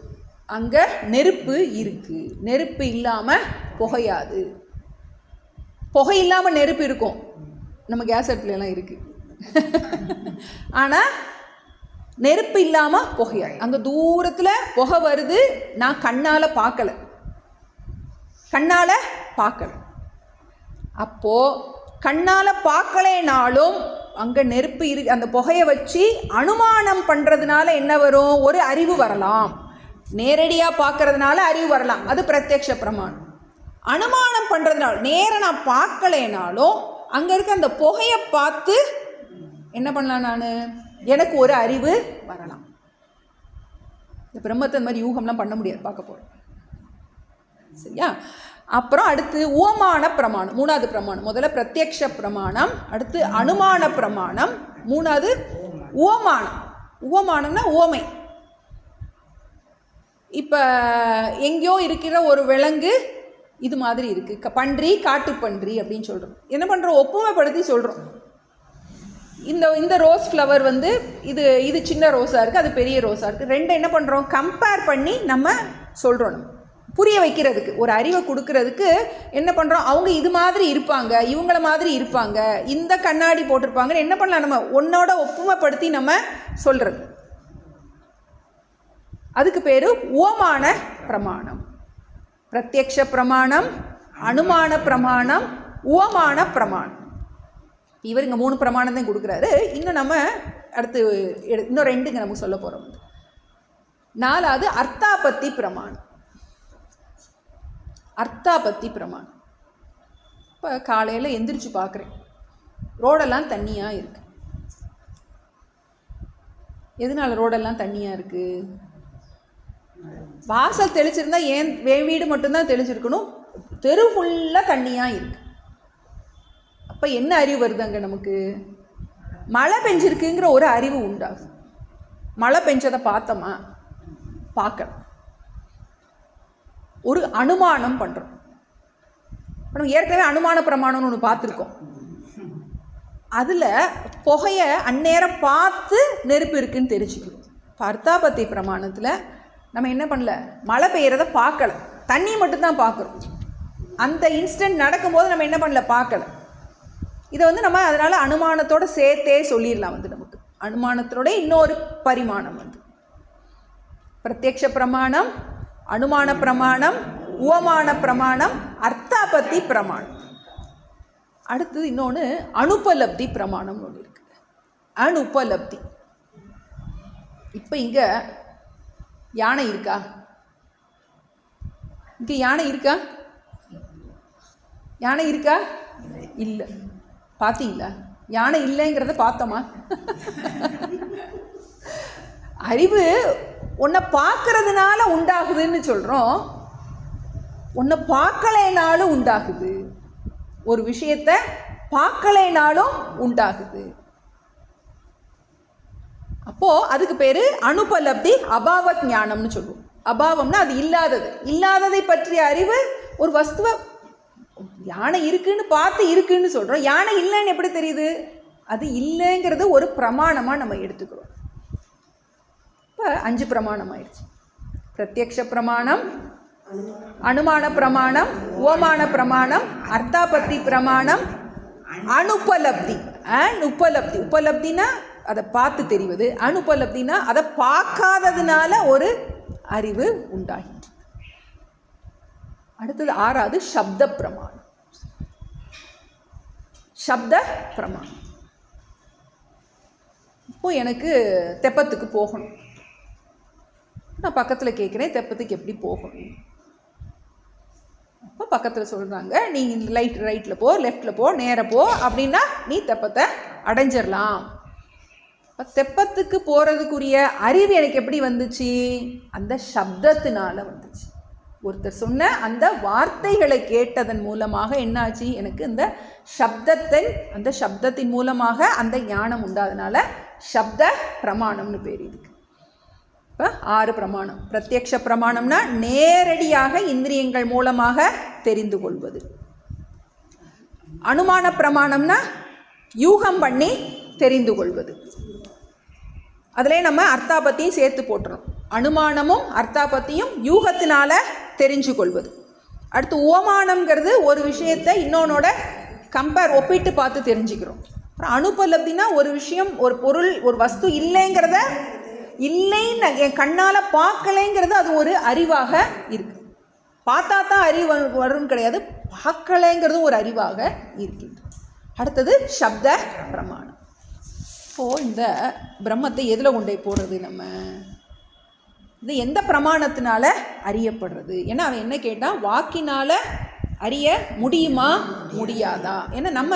S1: அங்கே நெருப்பு இருக்குது. நெருப்பு இல்லாமல் புகையாது. புகை இல்லாமல் நெருப்பு இருக்கும். நம்ம கேஸ் அடுப்புலாம் இருக்குது. ஆனால் நெருப்பு இல்லாமல் புகையாது. அங்கே தூரத்தில் புகை வருது, நான் கண்ணால் பார்க்கல. அப்போது கண்ணால் பார்க்கலைனாலும் அங்கே நெருப்பு அந்த புகையை வச்சு அனுமானம் பண்ணுறதுனால என்ன வரும்? ஒரு அறிவு வரலாம். நேரடியாக பார்க்கறதுனால அறிவு வரலாம், அது பிரத்யக்ஷ பிரமாணம். அனுமானம் பண்ணுறதுனால நேராக நான் பார்க்கலைனாலும் அங்கே இருக்க அந்த புகையை பார்த்து என்ன பண்ணலாம்? எனக்கு ஒரு அறிவு வரலாம். இந்த பிரம்மத்தை இந்த மாதிரி யூகம்லாம் பண்ண முடியாது, பார்க்க போகிறோம். சரியா? அப்புறம் அடுத்து உவமான பிரமாணம், 3வது பிரமாணம். முதல்ல பிரத்யக்ஷ பிரமாணம், அடுத்து அனுமான பிரமாணம், 3வது உவமானம். உவமானம்னா உவமை. இப்போ எங்கேயோ இருக்கிற ஒரு விலங்கு இது மாதிரி இருக்குது, பன்றி, காட்டுப்பன்றி அப்படின்னு சொல்கிறோம். என்ன பண்ணுறோம்? ஒப்புமைப்படுத்தி சொல்கிறோம். இந்த ரோஸ் ஃப்ளவர் வந்து இது சின்ன ரோஸாக இருக்குது, அது பெரிய ரோஸாக இருக்குது. ரெண்டை என்ன பண்ணுறோம், கம்பேர் பண்ணி நம்ம சொல்கிறோம். நம்ம புரிய வைக்கிறதுக்கு, ஒரு அறிவை கொடுக்கறதுக்கு என்ன பண்ணுறோம், அவங்க இது மாதிரி இருப்பாங்க, இவங்கள மாதிரி இருப்பாங்க, இந்த கண்ணாடி போட்டிருப்பாங்கன்னு என்ன பண்ணலாம், நம்ம ஒன்னோட ஒப்புமைப்படுத்தி நம்ம சொல்கிறது. அதுக்கு பேர் உவமான பிரமாணம். பிரத்யக்ஷ பிரமாணம், அனுமான பிரமாணம், உவமான பிரமாணம். இவர் இங்கே 3 பிரமாணம் தான் கொடுக்குறாரு. இன்னும் நம்ம அடுத்து இன்னும் 2 நமக்கு சொல்ல போகிறோம். 4வது அர்த்தாபத்தி பிரமாணம். அர்த்தாபத்தி பிரமாணம். இப்போ காலையில் எந்திரிச்சு பார்க்குறேன், ரோடெல்லாம் தண்ணியாக இருக்குது. எதனால ரோடெல்லாம் தண்ணியாக இருக்குது? வாசல் தெளிச்சிருந்தா ஏன் வீடு மட்டும்தான் தெளிச்சிருக்கணும், தெரு ஃபுல்லாக தண்ணியாக இருக்குது. அப்போ என்ன அறிவு வருது அங்கே நமக்கு? மழை பெஞ்சிருக்குங்கிற ஒரு அறிவு உண்டாகும். மழை பெஞ்சதை பார்த்தோமா, பார்க்கலாம். ஒரு அனுமானம் பண்ணுறோம். நம்ம ஏற்கனவே அனுமான பிரமாணம்னு ஒன்று பார்த்துருக்கோம். அதில் புகையை அந்நேரம் பார்த்து நெருப்பு இருக்குன்னு தெரிஞ்சுக்கணும். அர்த்தாபத்தி பிரமாணத்தில் நம்ம என்ன பண்ணல, மழை பெய்யறதை பார்க்கல, தண்ணி மட்டும்தான் பார்க்குறோம். அந்த இன்ஸ்டன்ட் நடக்கும்போது நம்ம என்ன பண்ணல, பார்க்கல. இதை வந்து நம்ம அதனால் அனுமானத்தோடு சேர்த்தே சொல்லிடலாம். வந்து நமக்கு அனுமானத்தோட இன்னொரு பரிமாணம் வந்து பிரத்யக்ஷ பிரமாணம், அனுமான பிரமாணம், உவமான பிரமாணம், அர்த்தாபத்தி பிரமாணம். அடுத்தது இன்னொன்று அனுபலப்தி பிரமாணம்னு ஒன்று இருக்குது. அனுபலப்தி. இப்போ இங்கே யானை இருக்கா? இங்கே யானை இருக்கா? யானை இருக்கா? இல்லை. பார்த்தீங்களா? யானை இல்லைங்கிறத பார்த்தோமா? அறிவு உன்னை பார்க்கறதுனால உண்டாகுதுன்னு சொல்கிறோம், உன்னை பார்க்கலைனாலும் உண்டாகுது. ஒரு விஷயத்தை பார்க்கலைனாலும் உண்டாகுது. அப்போது அதுக்கு பேர் அனுபலப்தி அபாவ ஞானம்னு சொல்லுவோம். அபாவம்னா அது இல்லாதது. இல்லாததை பற்றிய அறிவு. ஒரு வஸ்துவை யானை இருக்குன்னு பார்த்து இருக்குன்னு சொல்கிறோம், யானை இல்லைன்னு எப்படி தெரியுது? அது இல்லைங்கிறது ஒரு பிரமாணமாக நம்ம எடுத்துக்கிறோம். இப்போ 5 பிரமாணம் ஆயிடுச்சு. பிரத்யக்ஷ பிரமாணம், அனுமான பிரமாணம், உவமான பிரமாணம், அர்த்தாபத்தி பிரமாணம், அனுபலப்தி. உபலப்தி, உபலப்தினா அதை பார்த்து தெரிவது, அனுபலப்தினா அதை பார்க்காததுனால ஒரு அறிவு உண்டாகின்றது. அடுத்தது 6வது சப்த பிரமாணம். சப்த பிரமாணம். இப்போ எனக்கு தெப்பத்துக்கு போகணும், நான் பக்கத்தில் கேட்குறேன் தெப்பத்துக்கு எப்படி போகணும். அப்போ பக்கத்தில் சொல்கிறாங்க, நீ ரைட்டில் போ, லெஃப்டில் போ, நேராக போ, அப்படின்னா நீ தெப்பத்தை அடைஞ்சிடலாம். இப்போ தெப்பத்துக்கு போகிறதுக்குரிய அறிவு எனக்கு எப்படி வந்துச்சு? அந்த சப்தத்தினால வந்துச்சு. ஒருத்தர் சொன்ன அந்த வார்த்தைகளை கேட்டதன் மூலமாக என்னாச்சு, எனக்கு அந்த சப்தத்தின் மூலமாக அந்த ஞானம் உண்டாதனால சப்த பிரமாணம்னு பேர் இதுக்கு. இப்போ 6 பிரமாணம். பிரத்யக்ஷ பிரமாணம்னா நேரடியாக இந்திரியங்கள் மூலமாக தெரிந்து கொள்வது. அனுமான பிரமாணம்னா யூகம் பண்ணி தெரிந்து கொள்வது. அதிலே நம்ம அர்த்தாபத்தியும் சேர்த்து போட்டுறோம். அனுமானமும் அர்த்தாபத்தியும் யூகத்தினால தெரிஞ்சு கொள்வது. அடுத்து உவமானம்ங்கிறது ஒரு விஷயத்தை இன்னொன்னோட ஒப்பிட்டு பார்த்து தெரிஞ்சுக்கிறோம். அப்புறம் அனுபலப்தினா ஒரு விஷயம், ஒரு பொருள், ஒரு வஸ்து இல்லைங்கிறத இல்லைன்னு என் கண்ணால் பார்க்கலைங்கிறது அது ஒரு அறிவாக இருக்குது. பார்த்தா தான் அறிவு வரும்னு கிடையாது, பார்க்கலைங்கிறது ஒரு அறிவாக இருக்கின்றது. அடுத்தது சப்த பிரமாணம். இப்போது இந்த பிரம்மத்தை எதில் கொண்டே போடுறது? நம்ம இது எந்த பிரமாணத்தினால அறியப்படுறது? ஏன்னா அவன் என்ன கேட்டால், வாக்கினால் அறிய முடியுமா முடியாதா? ஏன்னா நம்ம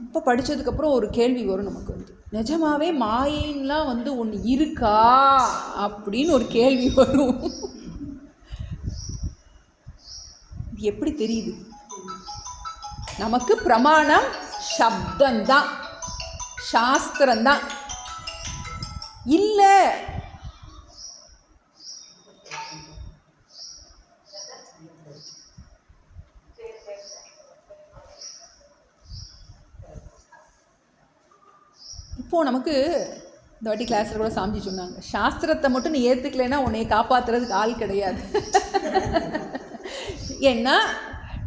S1: இப்போ படித்ததுக்கப்புறம் ஒரு கேள்வி வரும் நமக்கு, நிஜமாவே மாயைன்லாம் ஒன்று இருக்கா அப்படின்னு ஒரு கேள்வி வரும். எப்படி தெரியுது நமக்கு? பிரமாணம் சப்தந்தான், சாஸ்திரம்தான். இல்லை இப்போது நமக்கு இந்த வாட்டி கிளாஸில் கூட சாமிஜி சொன்னாங்க, சாஸ்திரத்தை மட்டும் நீ ஏற்றுக்கலைன்னா உன்னை காப்பாற்றுறதுக்கு ஆள் கிடையாது. ஏன்னா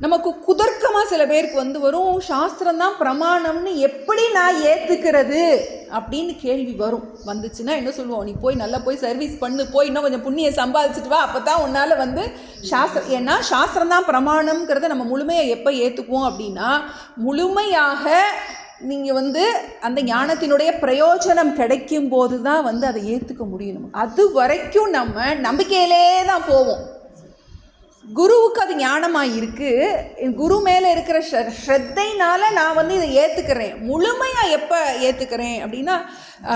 S1: நமக்கு குதர்க்கமாக சில பேருக்கு வரும், சாஸ்திரம்தான் பிரமாணம்னு எப்படி நான் ஏற்றுக்கிறது அப்படின்னு கேள்வி வரும். வந்துச்சுன்னா என்ன சொல்லுவோம், நீ போய் நல்லா போய் சர்வீஸ் பண்ணு, போய் இன்னும் கொஞ்சம் புண்ணியம் சம்பாதிச்சுட்டு வா, அப்போ தான் உன்னால் சாஸ்திரம். ஏன்னா சாஸ்திரம்தான் பிரமாணம்ங்கிறத நம்ம முழுமையாக எப்போ ஏற்றுக்குவோம் அப்படின்னா, முழுமையாக நீங்கள் அந்த ஞானத்தினுடைய பிரயோஜனம் கிடைக்கும் போது தான் அதை ஏற்றுக்க முடியும். அது வரைக்கும் நம்ம நம்பிக்கையிலே தான் போவோம். குருவுக்கு அது ஞானமாக இருக்குது, குரு மேலே இருக்கிற ஸ்ரத்தையினால் நான் இதை ஏற்றுக்கிறேன். முழுமையாக எப்போ ஏற்றுக்கிறேன் அப்படின்னா,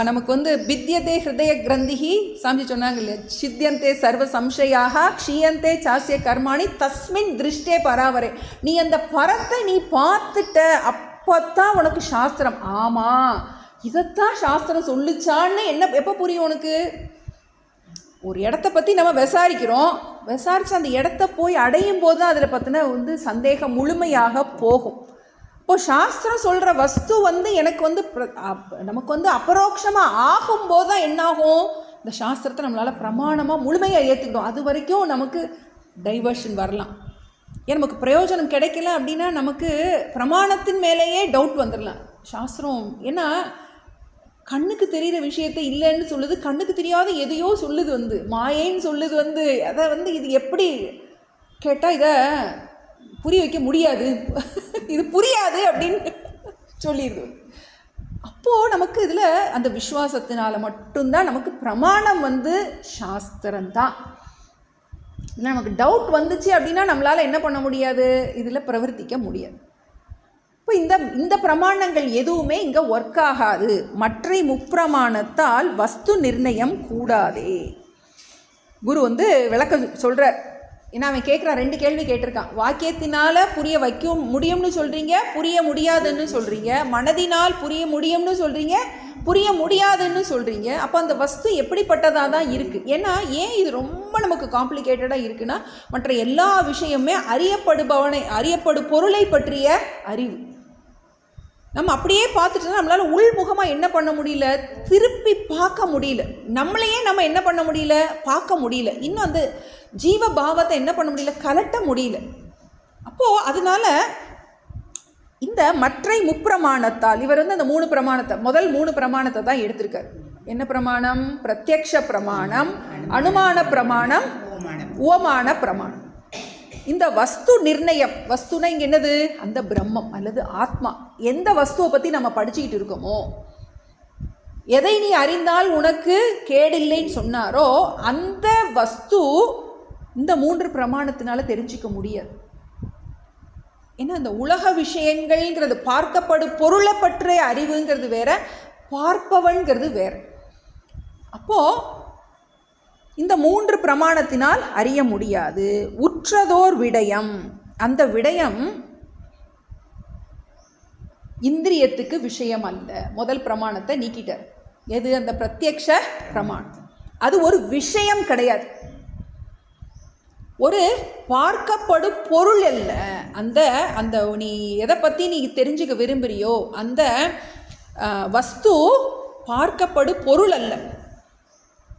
S1: நமக்கு வித்யதே ஹிருதய கிரந்திஹி சாமி சொன்னாங்க இல்லையா, சித்தியந்தே சர்வ சம்சயாக க்ஷீயந்தே சாசிய கர்மாணி தஸ்மின் திருஷ்டே பராவரே. நீ அந்த பரத்தை நீ பார்த்துட்ட, அப்போத்தான் உனக்கு சாஸ்திரம், ஆமாம் இதைத்தான் சாஸ்திரம் சொல்லிச்சான்னு எப்போ புரியும் உனக்கு? ஒரு இடத்த பற்றி நம்ம விசாரிக்கிறோம், விசாரித்து அந்த இடத்த போய் அடையும் போது தான் அதில் பற்றின சந்தேகம் முழுமையாக போகும். இப்போது சாஸ்திரம் சொல்கிற வஸ்து எனக்கு நமக்கு அபரோக்ஷமாக ஆகும்போது தான் என்னாகும், இந்த சாஸ்திரத்தை நம்மளால் பிரமாணமாக முழுமையாக ஏற்றுக்கிட்டோம். அது வரைக்கும் நமக்கு டைவர்ஷன் வரலாம். ஏன் நமக்கு பிரயோஜனம் கிடைக்கல அப்படின்னா நமக்கு பிரமாணத்தின் மேலேயே டவுட் வந்துடலாம். சாஸ்திரம் ஏன்னா கண்ணுக்கு தெரிகிற விஷயத்தை இல்லைன்னு சொல்லுது, கண்ணுக்கு தெரியாத எதையோ சொல்லுது, மாயைன்னு சொல்லுது. அதை இது எப்படி கேட்டால் இதை புரிய வைக்க முடியாது, இது புரியாது அப்படின்னு சொல்லிடுது. அப்போது நமக்கு இதில் அந்த விஸ்வாசத்தினால் மட்டும்தான் நமக்கு பிரமாணம் சாஸ்திரம்தான். இல்லை நமக்கு டவுட் வந்துச்சு அப்படின்னா நம்மளால் என்ன பண்ண முடியாது, இதில் பிரவர்த்திக்க முடியாது. இப்போ இந்த பிரமாணங்கள் எதுவுமே இங்கே ஒர்க் ஆகாது. மற்ற முப்பிரமாணத்தால் வஸ்து நிர்ணயம் கூடாதே. குரு விளக்க சொல்கிறார். ஏன்னா அவன் கேட்குறான், 2 கேள்வி கேட்டிருக்கான். வாக்கியத்தினால் புரிய வைக்க முடியும்னு சொல்கிறீங்க, புரிய முடியாதுன்னு சொல்கிறீங்க. மனதினால் புரிய முடியும்னு சொல்கிறீங்க, புரிய முடியாதுன்னு சொல்கிறீங்க. அப்போ அந்த வஸ்து எப்படிப்பட்டதாக தான் இருக்குது? ஏன்னா ஏன் இது ரொம்ப நமக்கு காம்ப்ளிகேட்டடாக இருக்குன்னா, மற்ற எல்லா விஷயமுமே அறியப்படு பொருளை பற்றிய அறிவு. நம்ம அப்படியே பார்த்துட்டு நம்மளால் உள்முகமாக என்ன பண்ண முடியல, திருப்பி பார்க்க முடியல. நம்மளையே நம்ம என்ன பண்ண முடியல, பார்க்க முடியல. இன்னும் அந்த ஜீவ பாவத்தை என்ன பண்ண முடியல, கலட்ட முடியல. அப்போது அதனால் இந்த மற்ற முப்பிரமாணத்தால் இவர் அந்த 3 பிரமாணத்தை, முதல் 3 பிரமாணத்தை தான் எடுத்திருக்கார். என்ன பிரமாணம்? பிரத்யக்ஷ பிரமாணம், அனுமான பிரமாணம், உவமான பிரமாணம். இந்த வஸ்து நிர்ணயம், வஸ்துனா இங்கே என்னது, அந்த பிரம்மம் அல்லது ஆத்மா. எந்த வஸ்துவை பற்றி நம்ம படிச்சுக்கிட்டு இருக்கோமோ, எதை நீ அறிந்தால் உனக்கு கேடில்லைன்னு சொன்னாரோ அந்த வஸ்து இந்த 3 பிரமாணத்தினால தெரிஞ்சிக்க முடியாது. ஏன்னா இந்த உலக விஷயங்கள்ங்கிறது பார்க்கப்படும் பொருளை பற்றிய அறிவுங்கிறது வேற, பார்ப்பவன்கிறது வேற. அப்போது இந்த 3 பிரமாணத்தினால் அறிய முடியாது. உற்றதோர் விடயம், அந்த விடயம் இந்திரியத்துக்கு விஷயம் அல்ல. முதல் பிரமாணத்தை நீக்கிட்டார். எது? அந்த பிரத்யக்ஷ பிரமாணம். அது ஒரு விஷயம் கிடையாது, ஒரு பார்க்கப்படும் பொருள் அல்ல. அந்த அந்த நீ எதை பற்றி நீ தெரிஞ்சுக்க விரும்புகிறியோ அந்த வஸ்து பார்க்கப்படும் பொருள் அல்ல.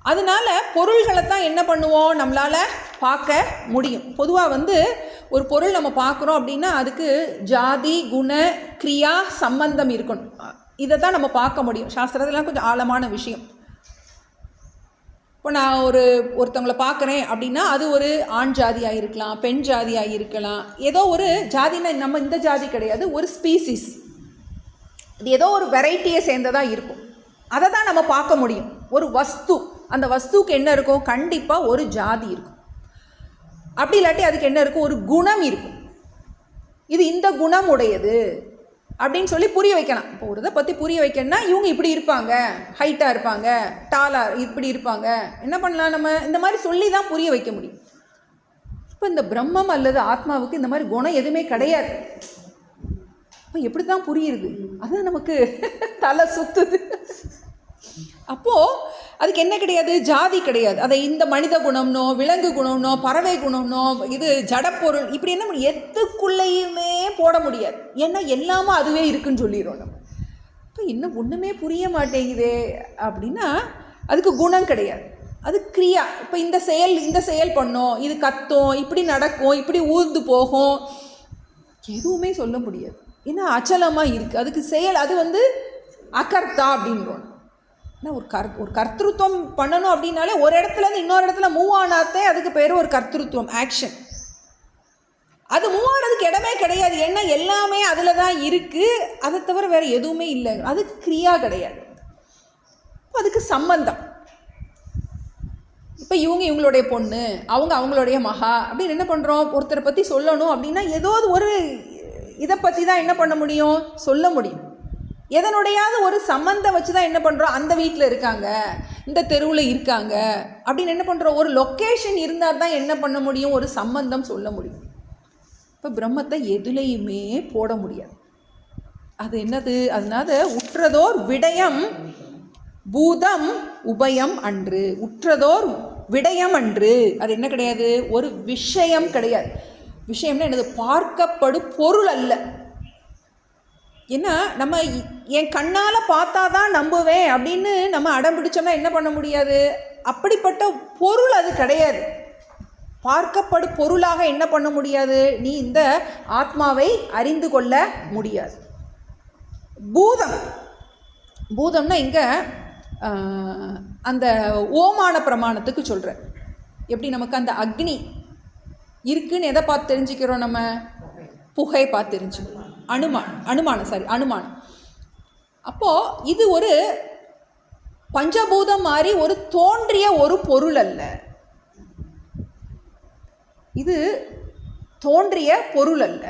S1: அதனால் பொருள்களை தான் என்ன பண்ணுவோம், நம்மளால் பார்க்க முடியும். பொதுவாக ஒரு பொருள் நம்ம பார்க்குறோம் அப்படின்னா அதுக்கு ஜாதி, குண, கிரியா, சம்பந்தம் இருக்கணும். இதை தான் நம்ம பார்க்க முடியும். சாஸ்திரத்துலாம் கொஞ்சம் ஆழமான விஷயம். இப்போ நான் ஒருத்தவங்களை பார்க்குறேன் அப்படின்னா அது ஒரு ஆண் ஜாதியாக இருக்கலாம், பெண் ஜாதியாக இருக்கலாம். ஏதோ ஒரு ஜாதினா நம்ம இந்த ஜாதி கிடையாது, ஒரு ஸ்பீசிஸ், இது ஏதோ ஒரு வெரைட்டியை சேர்ந்ததாக இருக்கும். அதை தான் நம்ம பார்க்க முடியும். ஒரு வஸ்து, அந்த வஸ்துவுக்கு என்ன இருக்கும், கண்டிப்பாக ஒரு ஜாதி இருக்கும். அப்படி இல்லாட்டி அதுக்கு என்ன இருக்கும், ஒரு குணம் இருக்கும். இது இந்த குணம் உடையது அப்படின்னு சொல்லி புரிய வைக்கலாம். இப்போ ஒரு இதை பற்றி புரிய வைக்கணும்னா இவங்க இப்படி இருப்பாங்க, ஹைட்டாக இருப்பாங்க, டாலாக இப்படி இருப்பாங்க, என்ன பண்ணலாம், நம்ம இந்த மாதிரி சொல்லி தான் புரிய வைக்க முடியும். இப்போ இந்த பிரம்மம் அல்லது ஆத்மாவுக்கு இந்த மாதிரி குணம் எதுவுமே கிடையாது. இப்போ எப்படி தான் புரியுது, அது நமக்கு தலை சுத்துது. அப்போது அதுக்கு என்ன கிடையாது, ஜாதி கிடையாது. அதை இந்த மனித குணம்னோ, விலங்கு குணம்னோ, பறவை குணம்னோ, இது ஜடப்பொருள், இப்படி என்ன எத்துக்குள்ளேயுமே போட முடியாது. ஏன்னா எல்லாமே அதுவே இருக்குன்னு சொல்லிடுறோம் நம்ம. இப்போ இன்னும் ஒன்றுமே புரிய மாட்டேங்குதே அப்படின்னா அதுக்கு குணம் கிடையாது, அது கிரியா. இப்போ இந்த செயல் பண்ணோம், இது கத்தும், இப்படி நடக்கும், இப்படி ஊர்ந்து போகும், எதுவுமே சொல்ல முடியாது. ஏன்னா அச்சலமாக இருக்குது அதுக்கு செயல். அது அகர்த்தா அப்படின்றோம். ஏன்னா ஒரு கர்த்திருவம் பண்ணணும் அப்படின்னாலே ஒரு இடத்துலேருந்து இன்னொரு இடத்துல மூவ் ஆனாத்தே அதுக்கு பேர் ஒரு கர்த்திருவம், ஆக்ஷன். அது மூவ் ஆனதுக்கு இடமே கிடையாது, ஏன்னா எல்லாமே அதில் தான் இருக்குது, அதை தவிர வேறு எதுவுமே இல்லை. அது கிரியா கிடையாது, அதுக்கு சம்பந்தம். இப்போ இவங்களுடைய பொண்ணு, அவங்களுடைய மகா அப்படின்னு என்ன பண்ணுறோம், ஒருத்தரை பற்றி சொல்லணும் அப்படின்னா ஏதோ ஒரு இதை பற்றி தான் என்ன பண்ண முடியும், சொல்ல முடியும். எதனுடையாவது ஒரு சம்மந்தம் வச்சு தான் என்ன பண்ணுறோம், அந்த வீட்டில் இருக்காங்க, இந்த தெருவில் இருக்காங்க அப்படின்னு என்ன பண்ணுறோம், ஒரு லொக்கேஷன் இருந்தால் தான் என்ன பண்ண முடியும், ஒரு சம்பந்தம் சொல்ல முடியும். இப்போ பிரம்மத்தை எதுலேயுமே போட முடியாது. அது என்னது, அதனால உற்றதோர் விடயம் பூதம் உபயம் அன்று. உற்றதோர் விடயம் அன்று, அது என்ன கிடையாது, ஒரு விஷயம் கிடையாது. விஷயம்னா என்னது, பார்க்கப்படும் பொருள் அல்ல. ஏன்னா நம்ம என் கண்ணால் பார்த்தா தான் நம்புவேன் அப்படின்னு நம்ம அடம் பிடிச்சோம்னா என்ன பண்ண முடியாது, அப்படிப்பட்ட பொருள் அது கிடையாது. பார்க்கப்படும் பொருளாக என்ன பண்ண முடியாது, நீ இந்த ஆத்மாவை அறிந்து கொள்ள முடியாது. பூதம்னா இங்கே அந்த ஓமான பிரமாணத்துக்கு சொல்கிறேன். எப்படி நமக்கு அந்த அக்னி இருக்குன்னு எதை பார்த்து தெரிஞ்சுக்கிறோம், நம்ம புகை பார்த்து தெரிஞ்சுக்கிறோம். அனுமானம். அப்போது இது ஒரு பஞ்சபூதம் மாதிரி ஒரு தோன்றிய ஒரு பொருள் அல்ல, இது தோன்றிய பொருள் அல்ல.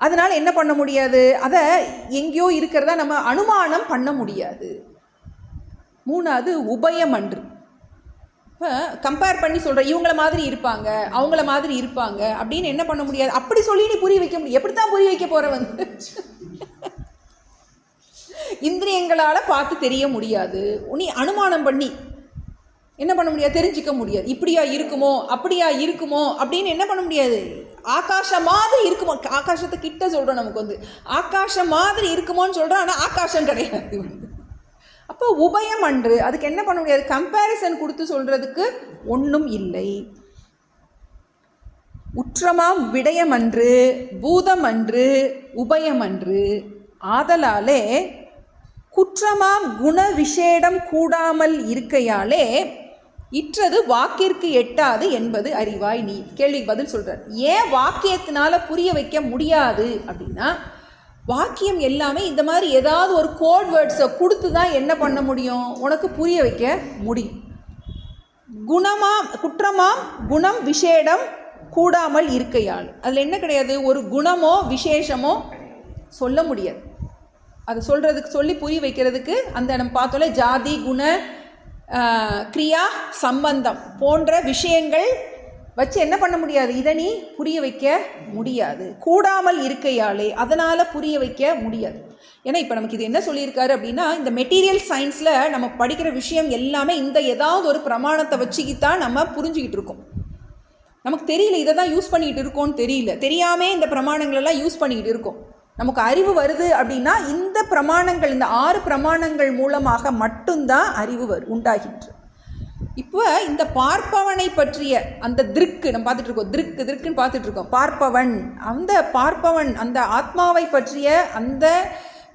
S1: அதனால் என்ன பண்ண முடியாது, அதை எங்கேயோ இருக்கிறதா நம்ம அனுமானம் பண்ண முடியாது. மூணாவது உபயம் அன்று. இப்போ கம்பேர் பண்ணி சொல்கிறேன், இவங்கள மாதிரி இருப்பாங்க, அவங்கள மாதிரி இருப்பாங்க அப்படின்னு என்ன பண்ண முடியாது. அப்படி சொல்லி நீ புரிய வைக்க முடியும். எப்படி தான் புரிய வைக்க போகிற, இந்திரியங்களால் பார்த்து தெரிய முடியாது. நீ அனுமானம் பண்ணி என்ன பண்ண முடியாது, தெரிஞ்சிக்க முடியாது. இப்படியா இருக்குமோ அப்படியா இருக்குமோ அப்படின்னு என்ன பண்ண முடியாது. ஆகாசம் மாதிரி இருக்குமோ, ஆகாசத்தை கிட்ட சொல்கிறோம், நமக்கு ஆகாசம் மாதிரி இருக்குமோன்னு சொல்கிறோம், ஆனால் ஆகாசம் கிடையாது. அப்போ உபயம் அன்று, அதுக்கு என்ன பண்ண முடியாது, கம்பேரிசன் கொடுத்து சொல்கிறதுக்கு ஒன்றும் இல்லை. உற்றமாம் விடயம் அன்று, பூதம் அன்று, உபயம் அன்று. ஆதலாலே குற்றமாம் குண விசேடம் கூடாமல் இருக்கையாலே இற்றது வாக்கிற்கு எட்டாது என்பது அறிவாய் நீ. கேள்விக்கு பதில் சொல்கிறார். ஏன் வாக்கியத்தினால புரிய வைக்க முடியாது அப்படின்னா, வாக்கியம் எல்லாமே இந்த மாதிரி ஏதாவது ஒரு கோட் வேர்ட்ஸை கொடுத்து தான் என்ன பண்ண முடியும், உனக்கு புரிய வைக்க முடியும். குற்றமாம் குணம் விசேடம் கூடாமல் இருக்கையால், அதில் என்ன கிடையாது, ஒரு குணமோ விசேஷமோ சொல்ல முடியாது. அதை சொல்லி புரிய வைக்கிறதுக்கு அந்த நம்ம பார்த்தோம்ல, ஜாதி குண கிரியா சம்பந்தம் போன்ற விஷயங்கள் வச்சு என்ன பண்ண முடியாது, இதை நீ புரிய வைக்க முடியாது. கூடாமல் இருக்கையாலே அதனால் புரிய வைக்க முடியாது. ஏன்னா இப்போ நமக்கு இது என்ன சொல்லியிருக்காரு அப்படின்னா, இந்த மெட்டீரியல் சயின்ஸில் நம்ம படிக்கிற விஷயம் எல்லாமே இந்த ஏதாவது ஒரு பிரமாணத்தை வச்சுக்கித்தான் நம்ம புரிஞ்சுக்கிட்டு இருக்கோம். நமக்கு தெரியல, இதை தான் யூஸ் பண்ணிக்கிட்டு இருக்கோன்னு தெரியல, தெரியாமல் இந்த பிரமாணங்களெல்லாம் யூஸ் பண்ணிக்கிட்டு இருக்கோம். நமக்கு அறிவு வருது அப்படின்னா இந்த பிரமாணங்கள், இந்த 6 பிரமாணங்கள் மூலமாக மட்டும்தான் அறிவு உண்டாகின்று. இப்போ இந்த பார்ப்பவனை பற்றிய அந்த திருக்கு நம்ம பார்த்துட்டு இருக்கோம், திருக்குன்னு பார்த்துட்டு இருக்கோம். பார்ப்பவன், அந்த பார்ப்பவன், அந்த ஆத்மாவை பற்றிய அந்த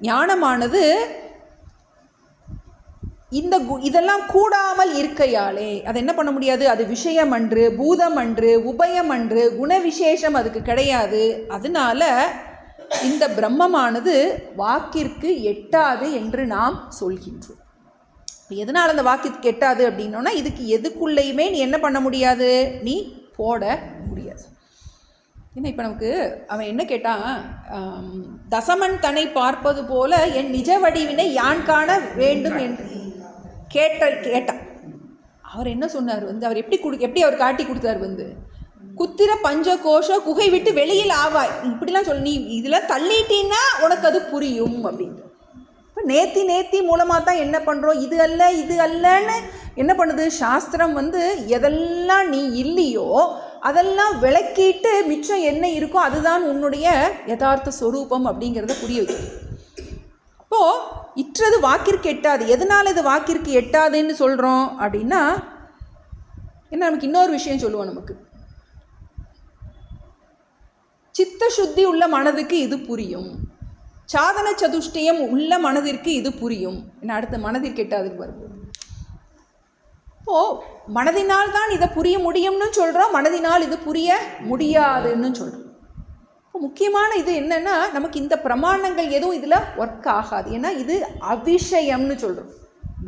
S1: ஞானமானது இதெல்லாம் கூடாமல் இருக்கையாலே அது என்ன பண்ண முடியாது, அது விஷயம் அன்று, பூதம் அன்று, உபயம் அன்று, குண விசேஷம் அதுக்கு கிடையாது. அதனால இந்த பிரம்மமானது வாக்கிற்கு எட்டாது என்று நாம் சொல்கின்றோம். எதனால் அந்த வாக்கிற்கு எட்டாது அப்படின்னோன்னா, இதுக்கு எதுக்குள்ளேயுமே நீ என்ன பண்ண முடியாது, நீ போட முடியாது. ஏன்னா இப்போ நமக்கு அவன் என்ன கேட்டான், தசமன் தன்னை பார்ப்பது போல என் நிஜ வடிவினை யான் காண வேண்டும் என்று கேட்டான். அவர் என்ன சொன்னார், அவர் எப்படி அவர் காட்டி கொடுத்தார், குத்திர பஞ்சகோஷ குகை விட்டு வெளியில் ஆவாய், இப்படிலாம் சொல்லி நீ இதில் தள்ளிட்டீன்னா உனக்கு அது புரியும் அப்படின்ட்டு. இப்போ நேத்தி மூலமாக தான் என்ன பண்ணுறோம், இது அல்லன்னு என்ன பண்ணுது சாஸ்திரம், எதெல்லாம் நீ இல்லையோ அதெல்லாம் விளக்கிட்டு மிச்சம் என்ன இருக்கோ அதுதான் உன்னுடைய யதார்த்த ஸ்வரூபம் அப்படிங்கிறத புரிய வைக்கும். அப்போது இற்றது வாக்கிற்கு எட்டாது. எதனால் இது வாக்கிற்கு எட்டாதுன்னு சொல்கிறோம் அப்படின்னா, என்ன நமக்கு இன்னொரு விஷயம் சொல்லுவோம். நமக்கு சித்த சுத்தி உள்ள மனதுக்கு இது புரியும், சாதன சதுஷ்டயம் உள்ள மனதிற்கு இது புரியும். என்ன அடுத்த மனதிற்கு எட்டாதுன்னு வரும்போது இப்போது மனதினால் தான் இதை புரிய முடியும்னு சொல்கிறோம், மனதினால் இது புரிய முடியாதுன்னு சொல்கிறோம். இப்போ முக்கியமான இது என்னென்னா, நமக்கு இந்த பிரமாணங்கள் எதுவும் இதில் ஒர்க் ஆகாது. ஏன்னா இது அவிஷயம்னு சொல்கிறோம்.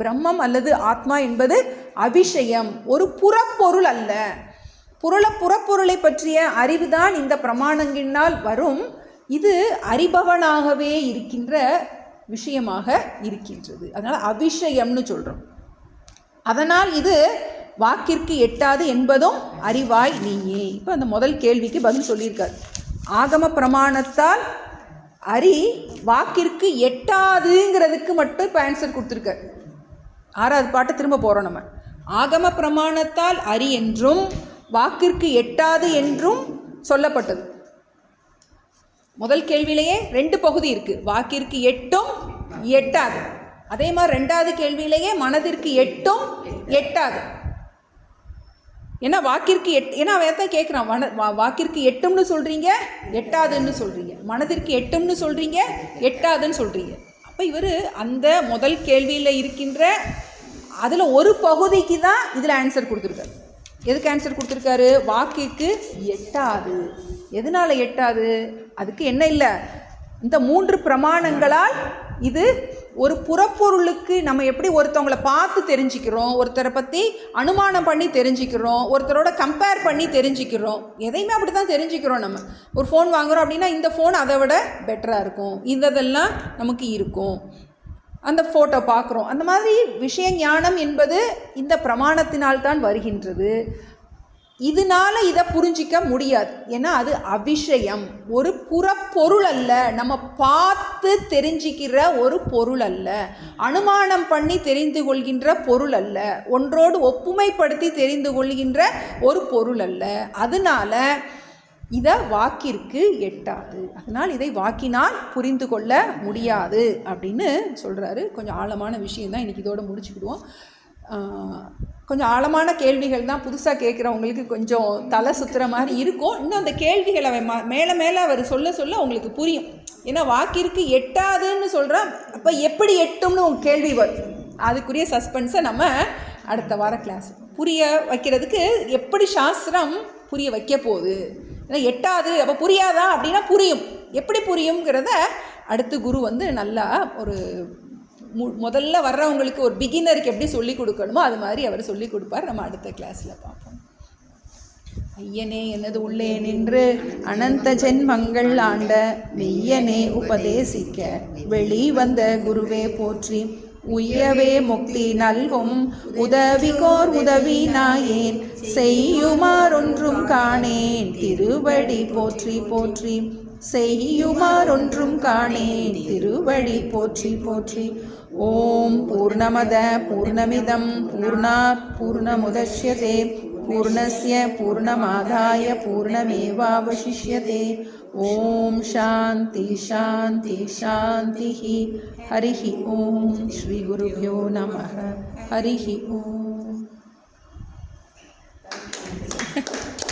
S1: பிரம்மம் அல்லது ஆத்மா என்பது அவிஷயம், ஒரு புறப்பொருள் அல்ல. புறப்பொருளை பற்றிய அறிவு தான் இந்த பிரமாணங்களினால் வரும். இது அறிபவனாகவே இருக்கின்ற விஷயமாக இருக்கின்றது. அதனால் அவிஷயம்னு சொல்கிறோம். அதனால் இது வாக்கிற்கு எட்டாது என்பதும் அறிவாய் நீயே. இப்போ அந்த முதல் கேள்விக்கு பதில் சொல்லியிருக்கார். ஆகம பிரமாணத்தால் அறி வாக்கிற்கு எட்டாதுங்கிறதுக்கு மட்டும் இப்போ ஆன்சர் கொடுத்துருக்கார். 6வது பாட்டை திரும்ப போகிறோம். நம்ம ஆகம பிரமாணத்தால் அறி என்றும் வாக்கிற்கு எட்டாது என்றும் சொல்லப்பட்டது. முதல் கேள்வியிலேயே 2 பகுதி இருக்குது, வாக்கிற்கு எட்டும் எட்டாது. அதே மாதிரி 2வது கேள்வியிலேயே மனதிற்கு எட்டும் எட்டாது. ஏன்னா வாக்கிற்கு ஏன்னா அவன் தான் கேட்குறான், வாக்கிற்கு எட்டும்னு சொல்கிறீங்க எட்டாதுன்னு சொல்கிறீங்க, மனதிற்கு எட்டும்னு சொல்கிறீங்க எட்டாதுன்னு சொல்கிறீங்க. அப்போ இவர் அந்த முதல் கேள்வியில் இருக்கின்ற அதில் ஒரு பகுதிக்கு தான் இதில் ஆன்சர் கொடுத்துருக்காரு. எதுக்கு ஆன்சர் கொடுத்துருக்காரு? வாக்கிற்கு எட்டாது. எதனால் எட்டாது? அதுக்கு என்ன இல்லை, இந்த 3 பிரமாணங்களால் இது ஒரு புறப்பொருளுக்கு நம்ம எப்படி ஒருத்தவங்களை பார்த்து தெரிஞ்சுக்கிறோம், ஒருத்தரை பற்றி அனுமானம் பண்ணி தெரிஞ்சுக்கிறோம், ஒருத்தரோட கம்பேர் பண்ணி தெரிஞ்சுக்கிறோம், எதையுமே அப்படி தான் தெரிஞ்சுக்கிறோம். நம்ம ஒரு ஃபோன் வாங்குகிறோம் அப்படின்னா இந்த ஃபோன் அதை விட பெட்டராக இருக்கும், இதெல்லாம் நமக்கு இருக்கும், அந்த ஃபோட்டோ பார்க்குறோம். அந்த மாதிரி விஷய ஞானம் என்பது இந்த பிரமாணத்தினால்தான் வருகின்றது. இதனால் இதை புரிஞ்சிக்க முடியாது. ஏன்னா அது அவிஷயம், ஒரு புறப்பொருள் அல்ல, நம்ம பார்த்து தெரிஞ்சிக்கிற ஒரு பொருள் அல்ல, அனுமானம் பண்ணி தெரிந்து கொள்கின்ற பொருள் அல்ல, ஒன்றோடு ஒப்புமைப்படுத்தி தெரிந்து கொள்கின்ற ஒரு பொருள் அல்ல. அதனால் இதை வாக்கிற்கு எட்டாது. அதனால் இதை வாக்கினால் புரிந்து கொள்ள முடியாது அப்படின்னு சொல்கிறாரு. கொஞ்சம் ஆழமான விஷயந்தான். இன்றைக்கி இதோடு முடிச்சுக்கிடுவோம். கொஞ்சம் ஆழமான கேள்விகள் தான், புதுசாக கேட்குறவங்களுக்கு கொஞ்சம் தலை சுற்றுற மாதிரி இருக்கும். இன்னும் அந்த கேள்விகளை மேலே மேலே அவர் சொல்ல சொல்ல உங்களுக்கு புரியும். ஏன்னா வாக்கிற்கு எட்டாதுன்னு சொல்கிறான், அப்போ எப்படி எட்டும்னு உங்கள் கேள்வி வரும். அதுக்குரிய சஸ்பென்ஸை நம்ம அடுத்த வார கிளாஸ் புரிய வைக்கிறதுக்கு எப்படி சாஸ்திரம் புரிய வைக்க போகுது. ஏன்னா எட்டாது அப்போ புரியாதா அப்படின்னா புரியும். எப்படி புரியுங்கிறத அடுத்து குரு நல்லா ஒரு முதல்ல வர்றவங்களுக்கு ஒரு பிகினருக்கு எப்படி சொல்லிக் கொடுக்கணுமோ அது மாதிரி அவர் சொல்லிக் கொடுப்பார். நம்ம அடுத்த கிளாஸில் பார்ப்போம். ஐயனே எனது உள்ளே நின்று அனந்த ஜென்மங்கள் ஆண்ட மெய்யனே உபதேசிக்க வெளிவந்த குருவே போற்றி, உய்யவே முக்தி நல்கும் உதவிகோர் உதவி நாயேன், செய்யுமாறொன்றும் காணேன் திருவடி போற்றி போற்றி, செய்யுமாறொன்றும் காணேன் திருவடி போற்றி போற்றி. ஓம் பூர்ணமத பூர்ணமிதம் பூர்ணாத் பூர்ணமுதச்யதே பூர்ணஸ்ய பூர்ணமாதாய பூர்ணமேவாவசிஷ்யதே. ஓம் சாந்தி சாந்தி சாந்தி. ஹரிஹி ஓம். ஸ்ரீ குருभ्यो நமः. ஹரிஹி ஓம்.